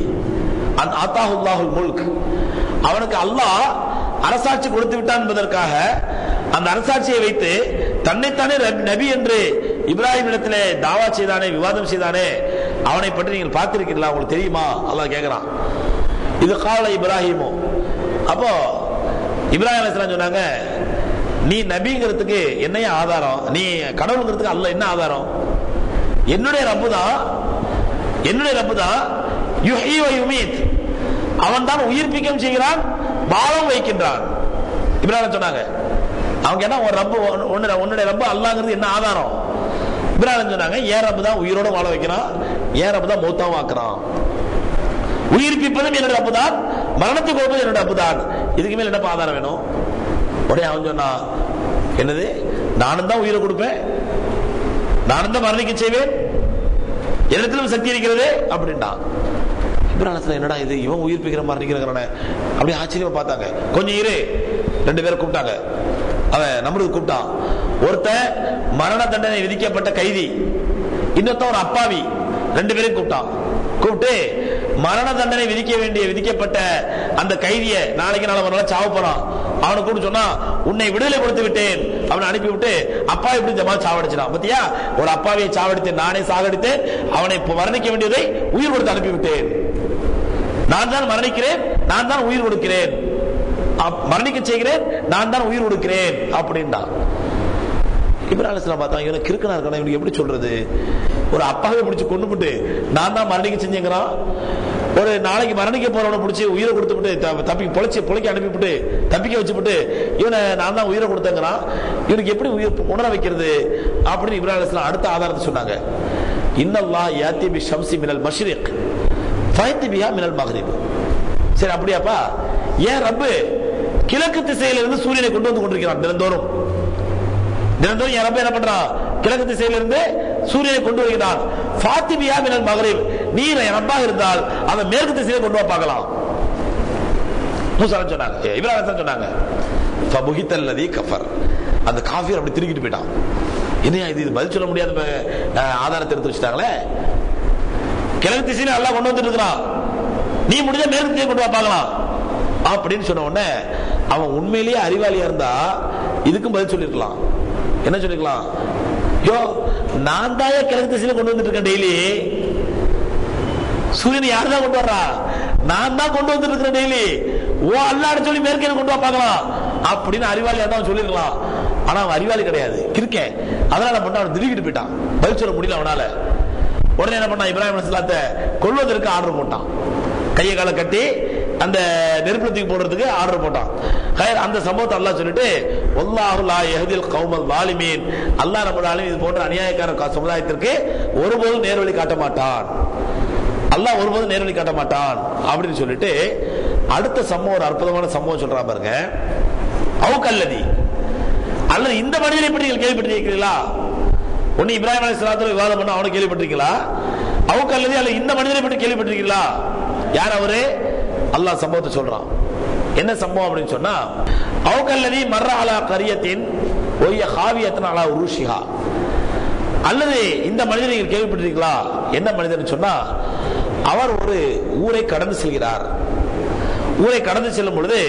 அன் ஆதாஹு அல்லாஹுல் முல்க். அவனுக்கு அல்லாஹ் அரசாட்சி கொடுத்து விட்டான் என்பதற்காக அந்த அரசாட்சியை வைத்து தன்னைத்தானே நபி என்று இப்ராஹிம் இடத்திலே தாவா செய்தானே, விவாதம் செய்தானே, அவனை பற்றி நீங்கள் பார்த்திருக்கீங்களா, உங்களுக்கு தெரியுமா அல்லாஹ் கேட்கிறான். இது கால இப்ராஹிமோ. அப்போ இப்ராஹிம் அலைஹிஸ்ஸலாம் சொன்னாங்க, நீ நபிங்கிறதுக்கு என்னைய ஆதாரம், நீ கடவுளுங்கிறதுக்கு அல்லாஹ் என்ன ஆதாரம், என்னுடைய ரப்பு தான் யுஹ்யி வ யுமீத், அவன் தான் உயிர்ப்பிக்கவும் செய்கிறான் வாழவும் வைக்கின்றான். இப்ராஹிம் சொன்னாங்க. அவங்க என்ன, ஒரு ரப்பு, உன்னுடைய ரப்பு அல்லாஹ்ங்கிறது என்ன ஆதாரம்? இப்ராஹிம் சொன்னாங்க, ஏன் ரப்பு தான் உயிரோட வாழ வைக்கிறான், ஏன் ரப்பு தான் மௌத்தாவும் ஆக்குறான், உயிர்ப்பிப்பதும் என்னோட ரப்பு தான், மரணத்துக்கு கொடுப்பதும் என்னோட ரப்பு தான், இதுக்கு மேல என்ன ஆதாரம் வேணும்? உடனே அவன் சொன்னா, என்னது, நானும் தான் உயிரை கொடுப்பேன், நானும் தான் மரணிக்க செய்வேன், என்னிடத்திலும் சக்தி இருக்கிறது அப்படின்ட்டான். இப்ராஹிம் என்னடா இது, இவன் உயிர்ப்பிக்கிற மரணிக்கிறானே அப்படி ஆச்சரியமா பார்த்தாங்க. கொஞ்சம் இரு, 2 பேரை கூப்பிட்டாங்க. அவன் நம்ரூத் கூப்பிட்டான். ஒருத்தன் மரண தண்டனை விதிக்கப்பட்ட கைதி, இன்னொருத்த ஒரு அப்பாவி, 2 பேரையும் கூப்பிட்டு மரண தண்டனை விதிக்கப்பட்ட அந்த கைதிய நாளைக்கு நாளை ஒரு நாள் சாவ போறான், அவனை கூப்பிட்டு சொன்னா, உன்னை விடுதலை கொடுத்து விட்டேன், அவனை அனுப்பிவிட்டு அப்பாவி இப்படி ஜமா சாவடிச்சான். பத்தியா, ஒரு அப்பாவியை சாவடித்தேன், நானே சாகடித்தேன், அவனை மரணிக்க வேண்டியதை உயிர் கொடுத்து அனுப்பிவிட்டேன், நான் தான் மரணிக்கிறேன், நான் தான் உயிர் கொடுக்கிறேன், மரணிக்க செய்கிறேன், நான் தான் உயிர் கொடுக்கிறேன் அப்படின்னா. இப்ராஹிம் அலைஹிஸ்ஸலாம் பார்த்தாங்க, இவனை கிறுக்கனா இருக்கானே, இவனுக்கு எப்படி சொல்றது, ஒரு அப்பாவை பிடிச்சி கொண்டுபிட்டு நான் தான் மரணிக்க செஞ்சேங்கிறான், ஒரு நாளைக்கு மரணிக்க போறவனை பிடிச்சி உயிரை கொடுத்துட்டு தப்பி பொழைக்க அனுப்பிவிட்டு தப்பிக்க வச்சுட்டு இவனை நான் தான் உயிரை கொடுத்தேங்கிறான், இவனுக்கு எப்படி உயிர் உணர வைக்கிறது அப்படின்னு இப்ராஹிம் அலைஹிஸ்ஸலாம் அடுத்த ஆதாரத்தை சொன்னாங்க. இன்னல்லாஹ் யாத்தி பி ஷம்ஸி மினல் மஷ்ரிக் ஃபயத்தி பிஹா மினல் மக்ரிப். சரி அப்படியாப்பா, ஏன் ரப்பு கிழக்கு திசையிலிருந்து சூரியனை கொண்டு வந்து கொண்டிருக்கிறான் தினந்தோறும் என் ரப்பு என்ன பண்றான், கிழக்கு திசையிலிருந்து சூரியனை கொண்டு வருகிறான். ஃபாத்திபியா மினல் மக்ரிப், நீ ரப்பாக இருந்தால் அவன் மேற்கு திசையில கொண்டு வா பார்க்கலாம். மூசா சொன்னாங்க, இப்ராஹிம் சொன்னாங்க. ஃபபுஹித்தல்லதி கஃபர், அந்த காஃபிர் அப்படி திருக்கிட்டு போயிட்டான். என்னையா இது பதில் சொல்ல முடியாத ஆதாரத்தை எடுத்து வச்சுட்டாங்களே, கிழக்கு திசையில அல்லாஹ் கொண்டு வந்துட்டு இருக்கிறான், நீ முடிஞ்ச மேற்கு திசையை கொண்டு வா பார்க்கலாம் அப்படின்னு சொன்ன உடனே அவன் உண்மையிலேயே அறிவாளியா இருந்தா இதுக்கும் பதில் சொல்லிருக்கலாம். என்ன சொல்லிக்கலாம், யோ நான் தான் கிழக்கு திசையில கொண்டு வந்துட்டு இருக்கேன், டெய்லி சூரியனை யாரு தான் கொண்டு வர்றா, நான் தான் கொண்டு வந்துட்டு இருக்கிறேன் டெய்லி, ஓ அல்லாஹ் சொல்லி மேற்கே கொண்டு வா பார்க்கலாம் அப்படின்னு அறிவாளியா தான் சொல்லிருக்கலாம். ஆனா அவன் அறிவாளி கிடையாது, கிறுக்கேன். அதனால பண்ண அவன் திடீர்னு போயிட்டான், பதில் சொல்ல முடியல அவனால. உடனே என்ன பண்ணா, இப்ராஹிம் அலைஹிஸ்ஸலாத்தை கொல்வதற்கு ஆர்டர் போட்டான். கையை காலை கட்டி அந்த நெருப்பத்துக்கு போடுறதுக்கு ஆர்டர் போட்டான். அந்த சம்பவத்தை அல்லாஹ் சொல்லிட்டு வல்லாஹு லா யஹ்தில் கௌமல் ஸாலிமீன், அல்லாஹ் ரப்பல் ஆலமீன் இது போன்ற அநியாயக்கார சமுதாயத்திற்கு ஒருபோதும் நேர்வழி காட்ட மாட்டான், அல்லாஹ் ஒருபோதும் நேர்வழி காட்ட மாட்டான் அப்படின்னு சொல்லிட்டு அடுத்த சம்பவம் ஒரு அற்புதமான சம்பவம் சொல்றான் பாருங்க. அவுகல்லதி, அல்லது இந்த மனிதனை பற்றி நீங்கள் கேள்விப்பட்டிருக்கிறீர்களா? ஒன்னு இப்ராஹிம் அலைஹிஸ்ஸலாத்து விவாதம் பண்ண அவனை கேள்விப்பட்டிருக்கீங்களா? அவுகல்லதி, அல்லது இந்த மனிதனை பற்றி கேள்விப்பட்டிருக்கீங்களா? யார் அவரு? அல்லாஹ் சம்பவத்தை சொல்றான். என்ன சம்பவம் அப்படின்னு சொன்னா, அவுகல்லதி மர்ர அலா கரியத்தின் ஒய்ய ஹாவியத்தன் அலா உருஷிஹா, அல்லது இந்த மனிதனை நீங்கள் கேள்விப்பட்டிருக்கீங்களா? என்ன மனிதன் சொன்னா, அவர் ஒரு ஊரை கடந்து செல்கிறார். ஊரை கடந்து செல்லும் பொழுது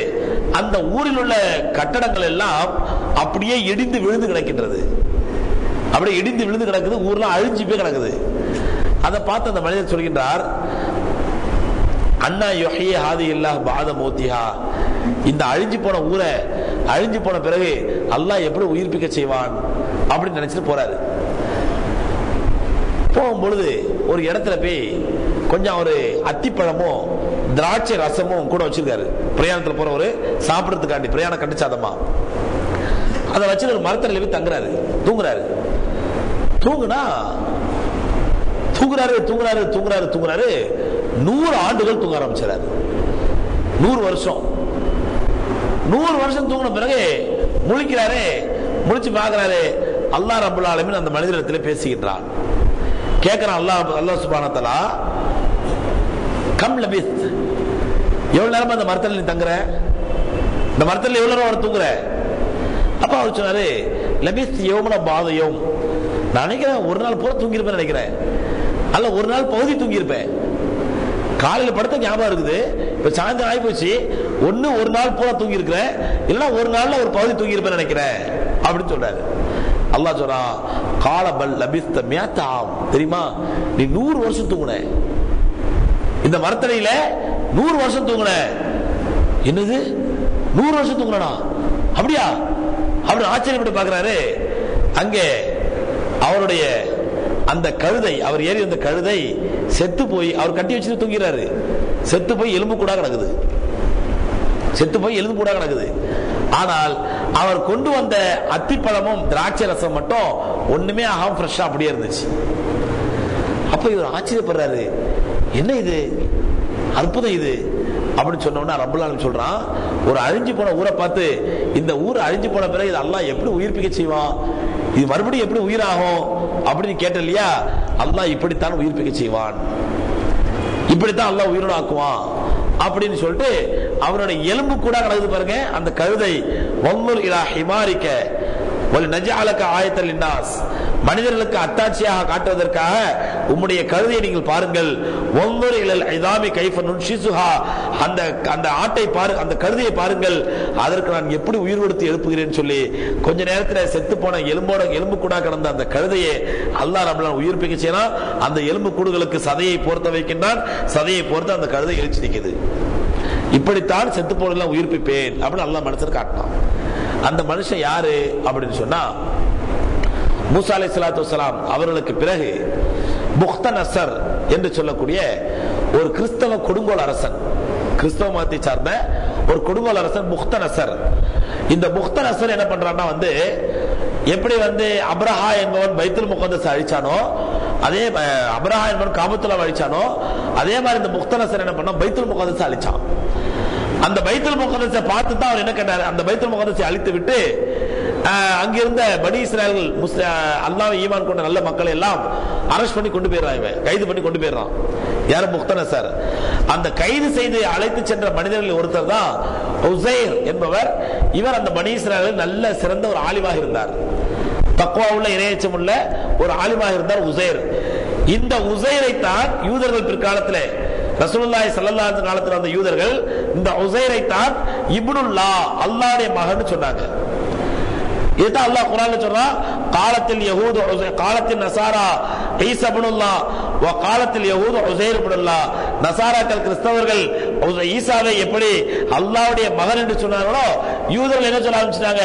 அந்த ஊரில் உள்ள கட்டடங்கள் எல்லாம் அப்படியே இடிந்து விழுந்து கிடக்கின்றது. அப்படியே இடிந்து விழுந்து கிடக்குது, ஊர்லாம் அழிஞ்சு போய் கிடக்குது. அதை பார்த்து அந்த மனிதர் சொல்கின்றார், அண்ணா யுஹ்யி ஹாதிஹில்லாஹ் பஅத மௌத்திஹா, இந்த அழிஞ்சு போன ஊரை அழிஞ்சு போன பிறகு அல்லாஹ் எப்படி உயிர்ப்பிக்க செய்வான் அப்படின்னு நினைச்சிட்டு போறாரு. போகும்பொழுது ஒரு இடத்துல போய் கொஞ்சம் ஒரு அத்திப்பழமும் திராட்சை ரசமும் கூட வச்சிருக்காரு. பிரயாணத்தில் போற ஒரு சாப்பிடறதுக்காண்டி பிரயாணம் கண்டிச்சாதமா அதை வச்சு ஒரு மரத்தடியில போய் தங்குறாரு, தூங்குறாரு. தூங்குறாரு 100 ஆண்டுகள் தூங்க ஆரம்பிச்சாரு. 100 வருஷம் தூங்கின பிறகு முழிக்கிறாரு. முழிச்சு பார்க்கிறாரு, அல்லாஹ் ரப்பல் ஆலமீன் அந்த மனிதனிடத்தில் பேசுகின்றான். கேட்கிறான் அல்லாஹ் சுப்ஹானஹு வ தஆலா, கம் லபித், எவ்வளவு நேரம் அந்த மரத்தில் நீ தங்குற? இந்த மரத்தில் எவ்வளவு நேரம் தூங்குற? அப்ப அவர் சொன்னாரு, லபித் யௌமன பாத யௌம், நான் நினைக்கிறேன் ஒரு நாள் பூரா தூங்கியிருப்பேன் நினைக்கிறேன், அல்ல ஒரு நாள் பகுதி தூங்கியிருப்பேன். காலையில் படுத்த ஞாபகம் இருக்குது, இப்ப சாயந்தரம் ஆகி போச்சு, ஒன்னு ஒரு நாள் பூரா தூங்கி இருக்கிறேன், இல்லைன்னா ஒரு நாள்ல ஒரு பகுதி தூங்கி இருப்பேன் நினைக்கிறேன் அப்படின்னு சொல்றாரு. அல்லாஹ் சொல்றான், கால பல் லபிஸ்த மியத்தாம், தெரியுமா நீ 100 வருஷம் தூங்குன, இந்த மரத்தடியில 100 வருஷம் தூங்குன. என்னது 100 வருஷம் தூங்குனா? அப்படியா அப்படின்னு ஆச்சரியப்பட்டு பாக்குறாரு. அங்கே அவருடைய அந்த கழுதை, அவர் ஏறி வந்த கழுதை செத்து போய் அவர் கட்டி வச்சுட்டு தூங்கிறாரு. செத்து போய் எலும்பு கூட கிடக்குது. ஆனால் அவர் கொண்டு வந்த அத்திப்பழமும் திராட்சை ரசம் மட்டும் ஒண்ணுமே ஆகாம ஃப்ரெஷ்ஷா அப்படியே இருந்துச்சு. அப்ப இவர் ஆச்சரியப்படுறாரு, என்ன இது அற்புதம் இது அப்படின்னு சொன்னோம்னா ரப்பல் ஆலமீன் சொல்றான், ஒரு அழிஞ்சு போன ஊரை பார்த்து இந்த ஊர் அழிஞ்சு போன பிறகு இது அல்லாஹ் எப்படி உயிர்ப்பிக்க செய்வான், இது மறுபடியும் எப்படி உயிராகும் அப்படின்னு கேட்ட இல்லையா? அல்லாஹ் இப்படித்தான் உயிர்ப்பிக்க செய்வான், இப்படித்தான் அல்லாஹ் உயிரோட ஆக்குவான் அப்படின்னு சொல்லிட்டு அவருடைய எலும்பு கூட கிடக்குது பாருங்க. அந்த கழுதை, வல்லுல் இலா ஹிமாரிக்க வல் நஜஅலக ஆயத்தல் லின்னாஸ், மனிதர்களுக்கு அத்தாட்சியாக காட்டுவதற்காக உம்முடைய கழுதையை நீங்கள் பாருங்கள். வல்லுல் இலல் இதாமி கைஃப நுன்ஷிசுஹா, அந்த ஆட்டை பாரு, அந்த கழுதையை பாருங்கள், அதற்கு நான் எப்படி உயிர் கொடுத்து எழுப்புகிறேன்னு சொல்லி கொஞ்ச நேரத்தில் செத்து போன எலும்பு கூட கிடந்த அந்த கழுதையை அல்லாஹ் ரப்பல் உயிர்ப்பிக்க செய்யறான். அந்த எலும்பு கூடுகளுக்கு சதையை போர்த்த வைக்கின்றான். சதையை போர்த்து அந்த கழுதை எழுச்சி நிற்குது. இப்படித்தான் செத்து போனதெல்லாம் உயிர்ப்பிப்பேன் அப்படின்னு அல்லாஹ் மனுஷர் காட்டினான். அந்த மனுஷன் யாரு அப்படின்னு சொன்னா, மூசா அலைஹிஸ்ஸலாத்து வஸ்ஸலாம் அவர்களுக்கு பிறகு புக்தனஸர் என்று சொல்லக்கூடிய ஒரு கிறிஸ்தவ கொடுங்கோல் அரசன், கிறிஸ்தவ மதத்தை சார்ந்த ஒரு கொடுங்கோல் அரசன் புக்தனஸர். இந்த புக்தனஸர் என்ன பண்றான்னா எப்படி அப்ரஹா என்பவன் பைத்துல் முகத்தஸ் அழிச்சானோ, அதே அப்ரஹா என்பவன் காபத்துல்லாஹ் அழிச்சானோ, அதே மாதிரி இந்த புக்தனஸர் என்ன பண்ணா பைத்துல் முகத்தஸ் அழிச்சான். அந்த பைத்துல் முகத்தஸை பார்த்து தான் அவர் என்ன கேட்டார், அந்த பைத்துல் முகத்தஸை அழித்து விட்டு அங்கிருந்த பனி இஸ்ராயல் அல்லாஹ்வை ஈமான் கொண்ட நல்ல மக்களை எல்லாம் அரெஸ்ட் பண்ணி கொண்டு போயிடுறாங்க, கைது பண்ணி கொண்டு போயிடுறான். யாரு? புக்தனஸர். அந்த கைது செய்து அழைத்து சென்ற மனிதர்கள் ஒருத்தர் தான் உசைர் என்பவர். இவர் அந்த பனி இஸ்ராயலில் நல்ல சிறந்த ஒரு ஆலிமாக இருந்தார், தக்வா உள்ள இறையச்சம் உள்ள ஒரு ஆலிமாக இருந்தார் உசைர். இந்த உசைரை தான் யூதர்கள் பிற்காலத்தில் ரசூலுல்லாஹி ஸல்லல்லாஹு அலைஹி காலத்தில் அந்த யூதர்கள் இந்த உசைரை தான் இப்னுல்லாஹ், அல்லாஹ்வுடைய மகன் சொன்னாங்க. இதுதான் அல்லாஹ் குர்ஆன்ல சொல்றான், காலத்தில் யஹூது காலத்தில் நசாரா ஈசா இப்னுல்லாஹ் வ காலத்தில் யஹூது உசைர் இப்னுல்லாஹ். நசாராக்கள் கிறிஸ்தவர்கள் ஈசாவை எப்படி அல்லாஹ்வுடைய மகன் என்று சொன்னார்களோ, யூதர்கள் என்ன சொல்ல ஆரம்பிச்சாங்க,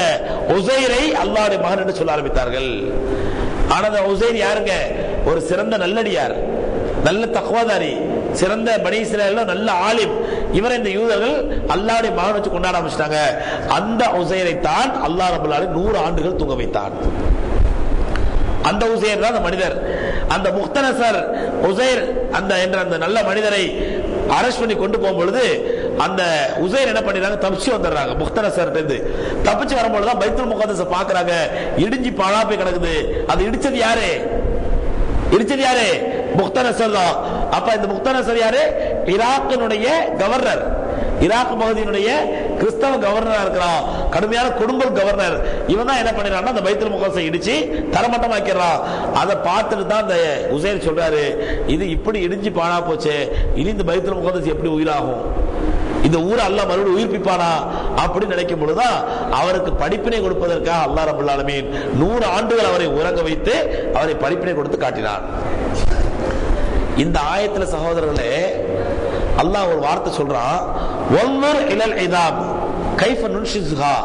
உசைரை அல்லாஹ்வுடைய மகன் என்று சொல்ல ஆரம்பித்தார்கள். ஆனா அந்த உசைர் யாருங்க? ஒரு சிறந்த நல்லடியார், நல்ல தக்வாதாரி, சிறந்த பனி இஸ்ராயேல்ல நல்ல ஆலிம், இவரை இந்த யூதர்கள் அல்லாஹ்வுடைய மகன் வச்சு கொண்டாட ஆரம்பிச்சிட்டாங்க. அந்த உசைரை தான் அல்லாஹ் ரப்பல் ஆலமீன் 100 ஆண்டுகள் தூங்க வைத்தான். அந்த உசைர் தான் அந்த மனிதர். அந்த முக்தனசர் உசைர் அந்த என்ற அந்த நல்ல மனிதரை அரெஸ்ட் பண்ணி கொண்டு போகும்பொழுது அந்த உசைர் என்ன பண்ணிடுறாங்க, தப்பிச்சு வந்துடுறாங்க. முக்தனசர் இருந்து தப்பிச்சு வரும்பொழுது தான் பைத்துல் முகத்தஸ பாக்குறாங்க, இடிஞ்சு பாழா போய் கிடக்குது. அது இடிச்சது யாரு? முக்தனசர் தான். அப்ப இந்த முக்தனசர் யாரு? ஈராக்கினுடைய கவர்னர், ஈராக் பகுதியினுடைய கிறிஸ்தவ கவர்னரா இருக்கிறான், கடுமையான குடும்ப கவர்னர். இவன் தான் என்ன பண்ணிடுறான், அந்த பைத்துல் முகத்தஸை இடிச்சு தரமட்டமாக்கிறான். அதை பார்த்துட்டு தான் அந்த உசைர் சொல்றாரு, இது இப்படி இடிஞ்சு பாழா போச்சு, இனி இந்த பைத்துல் முகத்தஸ் எப்படி உயிராகும், இந்த ஊரை அல்லாஹ் மறுபடியும் உயிர்ப்பிப்பானா அப்படின்னு நினைக்கும் பொழுதுதான் அவருக்கு படிப்பினை கொடுப்பதற்காக அல்லாஹ் ரப்பல் ஆலமீன் 100 ஆண்டுகள் அவரை உறங்க வைத்து அவரை படிப்பினை கொடுத்து காட்டினார். இந்த ஆயத்துல சகோதரர்களே அல்லாஹ் ஒரு வார்த்தை சொல்றான், வன்னுர் இலல் இதாப் கைஃப நுன்ஷிஸ்ஹா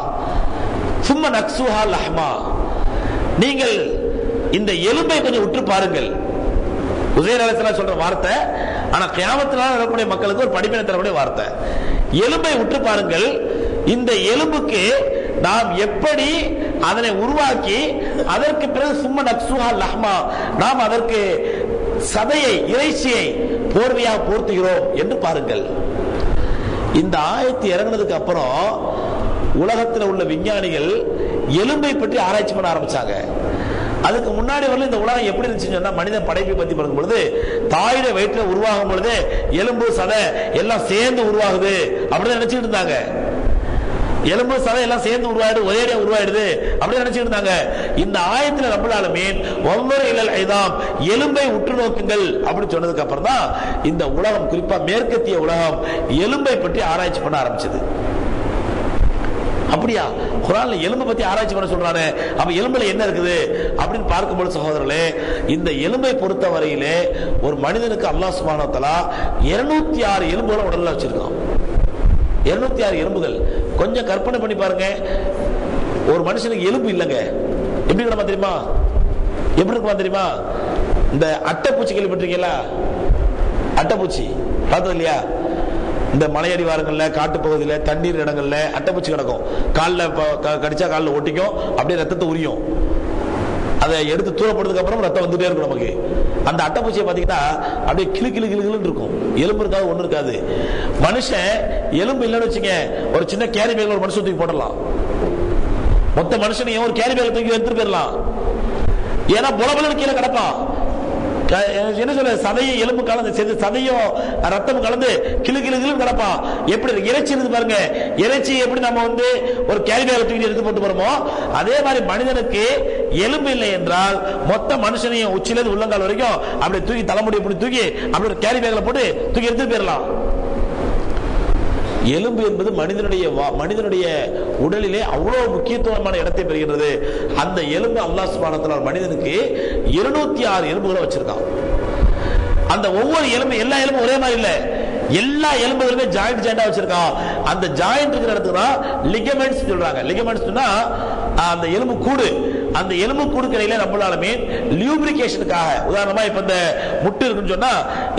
சும்ம நக்ஸுஹா லஹ்மா. நீங்கள் இந்த எலும்பை கொஞ்சம் உற்று பாருங்கள். உசைர் அலைஹிஸ்ஸலாம் சொல்ற வார்த்தை, ஆனா கியாமத்தினால வரக்கூடிய மக்களுக்கு ஒரு படிப்பினை தரக்கூடிய வார்த்தை. எலும்பை உற்று பாருங்கள், இந்த எலும்புக்கு நாம் எப்படி அதனை உருவாக்கி அதற்கு பிறகு சும்ம நக்ஸுஹா லஹ்மா, நாம் அதற்கு சதையை இறைச்சியை போர்வையாக போர்த்துகிறோம் என்று பாருங்கள். இந்த ஆயத்து இறங்கினதுக்கு அப்புறம் உலகத்தில் உள்ள விஞ்ஞானிகள் எலும்பை பற்றி ஆராய்ச்சி பண்ண ஆரம்பிச்சாங்க. அதுக்கு முன்னாடி வரல இந்த உலகம் எப்படி இருந்துச்சுன்னு சொன்னா, மனித படைப்பை பத்தி பார்க்கும் பொழுது தாயோட வயிற்றுல உருவாகும் பொழுது எலும்பு சதை எல்லாம் சேர்ந்து உருவாகுது அப்படின்னு நினைச்சிட்டு இருந்தாங்க. எலும்பு சதை எல்லாம் சேர்ந்து உருவாயிடுது, ஒரேடியா உருவாயிடுது அப்படி நினைச்சிட்டு இருந்தாங்க. இந்த ஆயத்துல ரப்பல் ஆலமீன் வன்னுர் இலல் இதாம், எலும்பை உற்று நோக்குங்கள் அப்படின்னு சொன்னதுக்கு அப்புறம் தான் இந்த உலகம், குறிப்பா மேற்கத்திய உலகம், எலும்பை பற்றி ஆராய்ச்சி பண்ண ஆரம்பிச்சது. அப்படியா, குர்ஆன்ல எலும்பை பத்தி ஆராய்ச்சி பண்ண சொல்றானே, அப்ப எலும்புல என்ன இருக்குது அப்படின்னு பார்க்கும்போது சகோதரர்களே, இந்த எலும்பை பொறுத்த வரையிலே ஒரு மனிதனுக்கு அல்லாஹ் சுப்ஹானஹு வ தஆலா 206 எலும்புகளை உடல்ல வச்சிருக்கான். 206 எலும்புகள். கொஞ்சம் கற்பனை பண்ணி பாருங்க, ஒரு மனுஷனுக்கு எலும்பு இல்லைங்க, எப்படி நம்ம தெரியுமா, எப்படி இருக்குமா தெரியுமா? இந்த அட்டைப்பூச்சி கேள்விப்பட்டிருக்கீங்களா? அட்டைப்பூச்சி பார்த்தது இல்லையா? இந்த மலையடி வாரங்கள்ல, காட்டு பகுதியில், தண்ணீர் இடங்கள்ல அட்டைப்பூச்சி கிடக்கும். காலில் கடிச்சா காலில் ஒட்டிக்கும், அப்படியே ரத்தத்தை உரியும். அதை எடுத்து தூரப்படுறதுக்கு அப்புறம் ரத்தம் வந்துட்டே இருக்கும் நமக்கு. அந்த அட்டைப்பூச்சியை பார்த்தீங்கன்னா அப்படியே கிளு கிளு கிளுன்னு இருக்கும். எலும்பு இருக்காது, ஒண்ணு இருக்காது. மனுஷன் எலும்பு இல்லைன்னு வச்சுங்க, ஒரு சின்ன கேரி பேக்ல ஒரு மனுஷன் தூக்கி போடலாம். மொத்த மனுஷனையும் ஒரு கேரி பேக்ல தூக்கி எடுத்துட்டு போயிடலாம். ஏன்னா புலபலன்னு கீழே கிடப்பான். என்ன சொல்ல, சதையும் எலும்பு கலந்து, சதையும் ரத்தம் கலந்து கிளு கிளு கிளு கிடப்பான். எப்படி இறைச்சி இருந்து பாருங்க, இறைச்சி எப்படி நம்ம ஒரு கேரி பேக்ல தூக்கி எடுத்து போட்டு போறோமோ, அதே மாதிரி மனிதனுக்கு எலும்பு இல்லை என்றால் மொத்த மனுஷனையும் உச்சிலிருந்து உள்ளங்கால் வரைக்கும் அப்படி தூக்கி தலைமுடி இப்படி தூக்கி அப்படி ஒரு கேரி பேக்ல போட்டு தூக்கி எடுத்து போயிடலாம். எலும்பு என்பது மனிதனுடைய உடலிலே அவ்வளவு முக்கியத்துவமான இடத்தை பெறுகிறது. அந்த எலும்பு அல்லாஹ் சுப்ஹானஹு வ தஆலா மனிதனுக்கு 206 எலும்புகளை வச்சிருக்கான். அந்த ஒவ்வொரு எலும்பு, எல்லா எலும்பும் ஒரே மாதிரி இல்ல, எல்லா எலும்புகளுமே ஜாயிண்டா வச்சிருக்கான். அந்த ஜாயிண்ட் இருக்கிற இடத்துக்கு தான் லிகமெண்ட்ஸ் சொல்றாங்க. லிகமெண்ட்ஸ் சொன்னா அந்த எலும்பு கூடு. அந்த எலும்பு கூடுக்கு இடையில ரப்பல் ஆலமீன் லியூப்ரிகேஷனுக்காக, உதாரணமா இப்ப இந்த முட்டு இருக்குன்னு சொன்னா,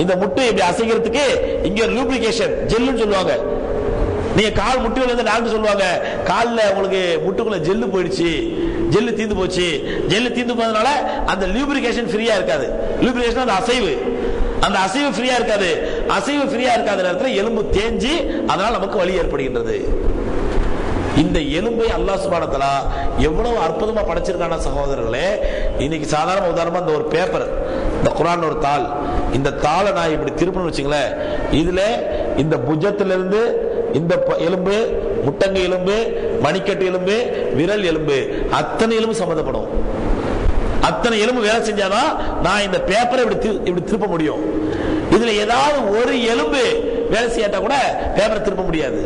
இந்த முட்டு இப்படி அசைக்கிறதுக்கு இங்க ஒரு லியூப்ரிகேஷன் ஜெல்லுன்னு சொல்லுவாங்க. நீங்க கால் முட்டில இருந்து டாக்டர் சொல்லுவாங்க, கால்ல உங்களுக்கு முட்டுக்குள்ள ஜெல்லு போயிடுச்சு, ஜெல்லு தீந்து போச்சு. ஜெல்லு தீந்து போனதுனால அந்த லியூப்ரிகேஷன் ஃப்ரீயா இருக்காது. லியூப்ரிகேஷன் அந்த அசைவு, அந்த அசைவு ஃப்ரீயா இருக்காது. அசைவு ஃப்ரீயா இருக்காத நேரத்தில் எலும்பு தேஞ்சு அதனால நமக்கு வலி ஏற்படுகின்றது. இந்த எலும்பை அல்லாஹ் சுப்ஹானஹு வ தஆலா எவ்வளவு அற்புதமா படைச்சிருக்கான சகோதரர்களே. இன்னைக்கு சாதாரண உதாரணமா இந்த ஒரு பேப்பர், இந்த குர்ஆன் ஒரு தாள், இந்த தாளை நான் இப்படி திருப்பணும் வச்சுங்களேன், இதுல இந்த புஜத்திலிருந்து இந்த எலும்பு, முட்டங்க எலும்பு, மணிக்கட்டு எலும்பு, விரல் எலும்பு, அத்தனை எலும்பு சம்பந்தப்படும். அத்தனை எலும்பு வேலை செஞ்சாதான் நான் இந்த பேப்பரை இப்படி திருப்ப முடியும். இதுல ஏதாவது ஒரு எலும்பு வேலை செய்யாட்டா கூட பேப்பரை திருப்ப முடியாது.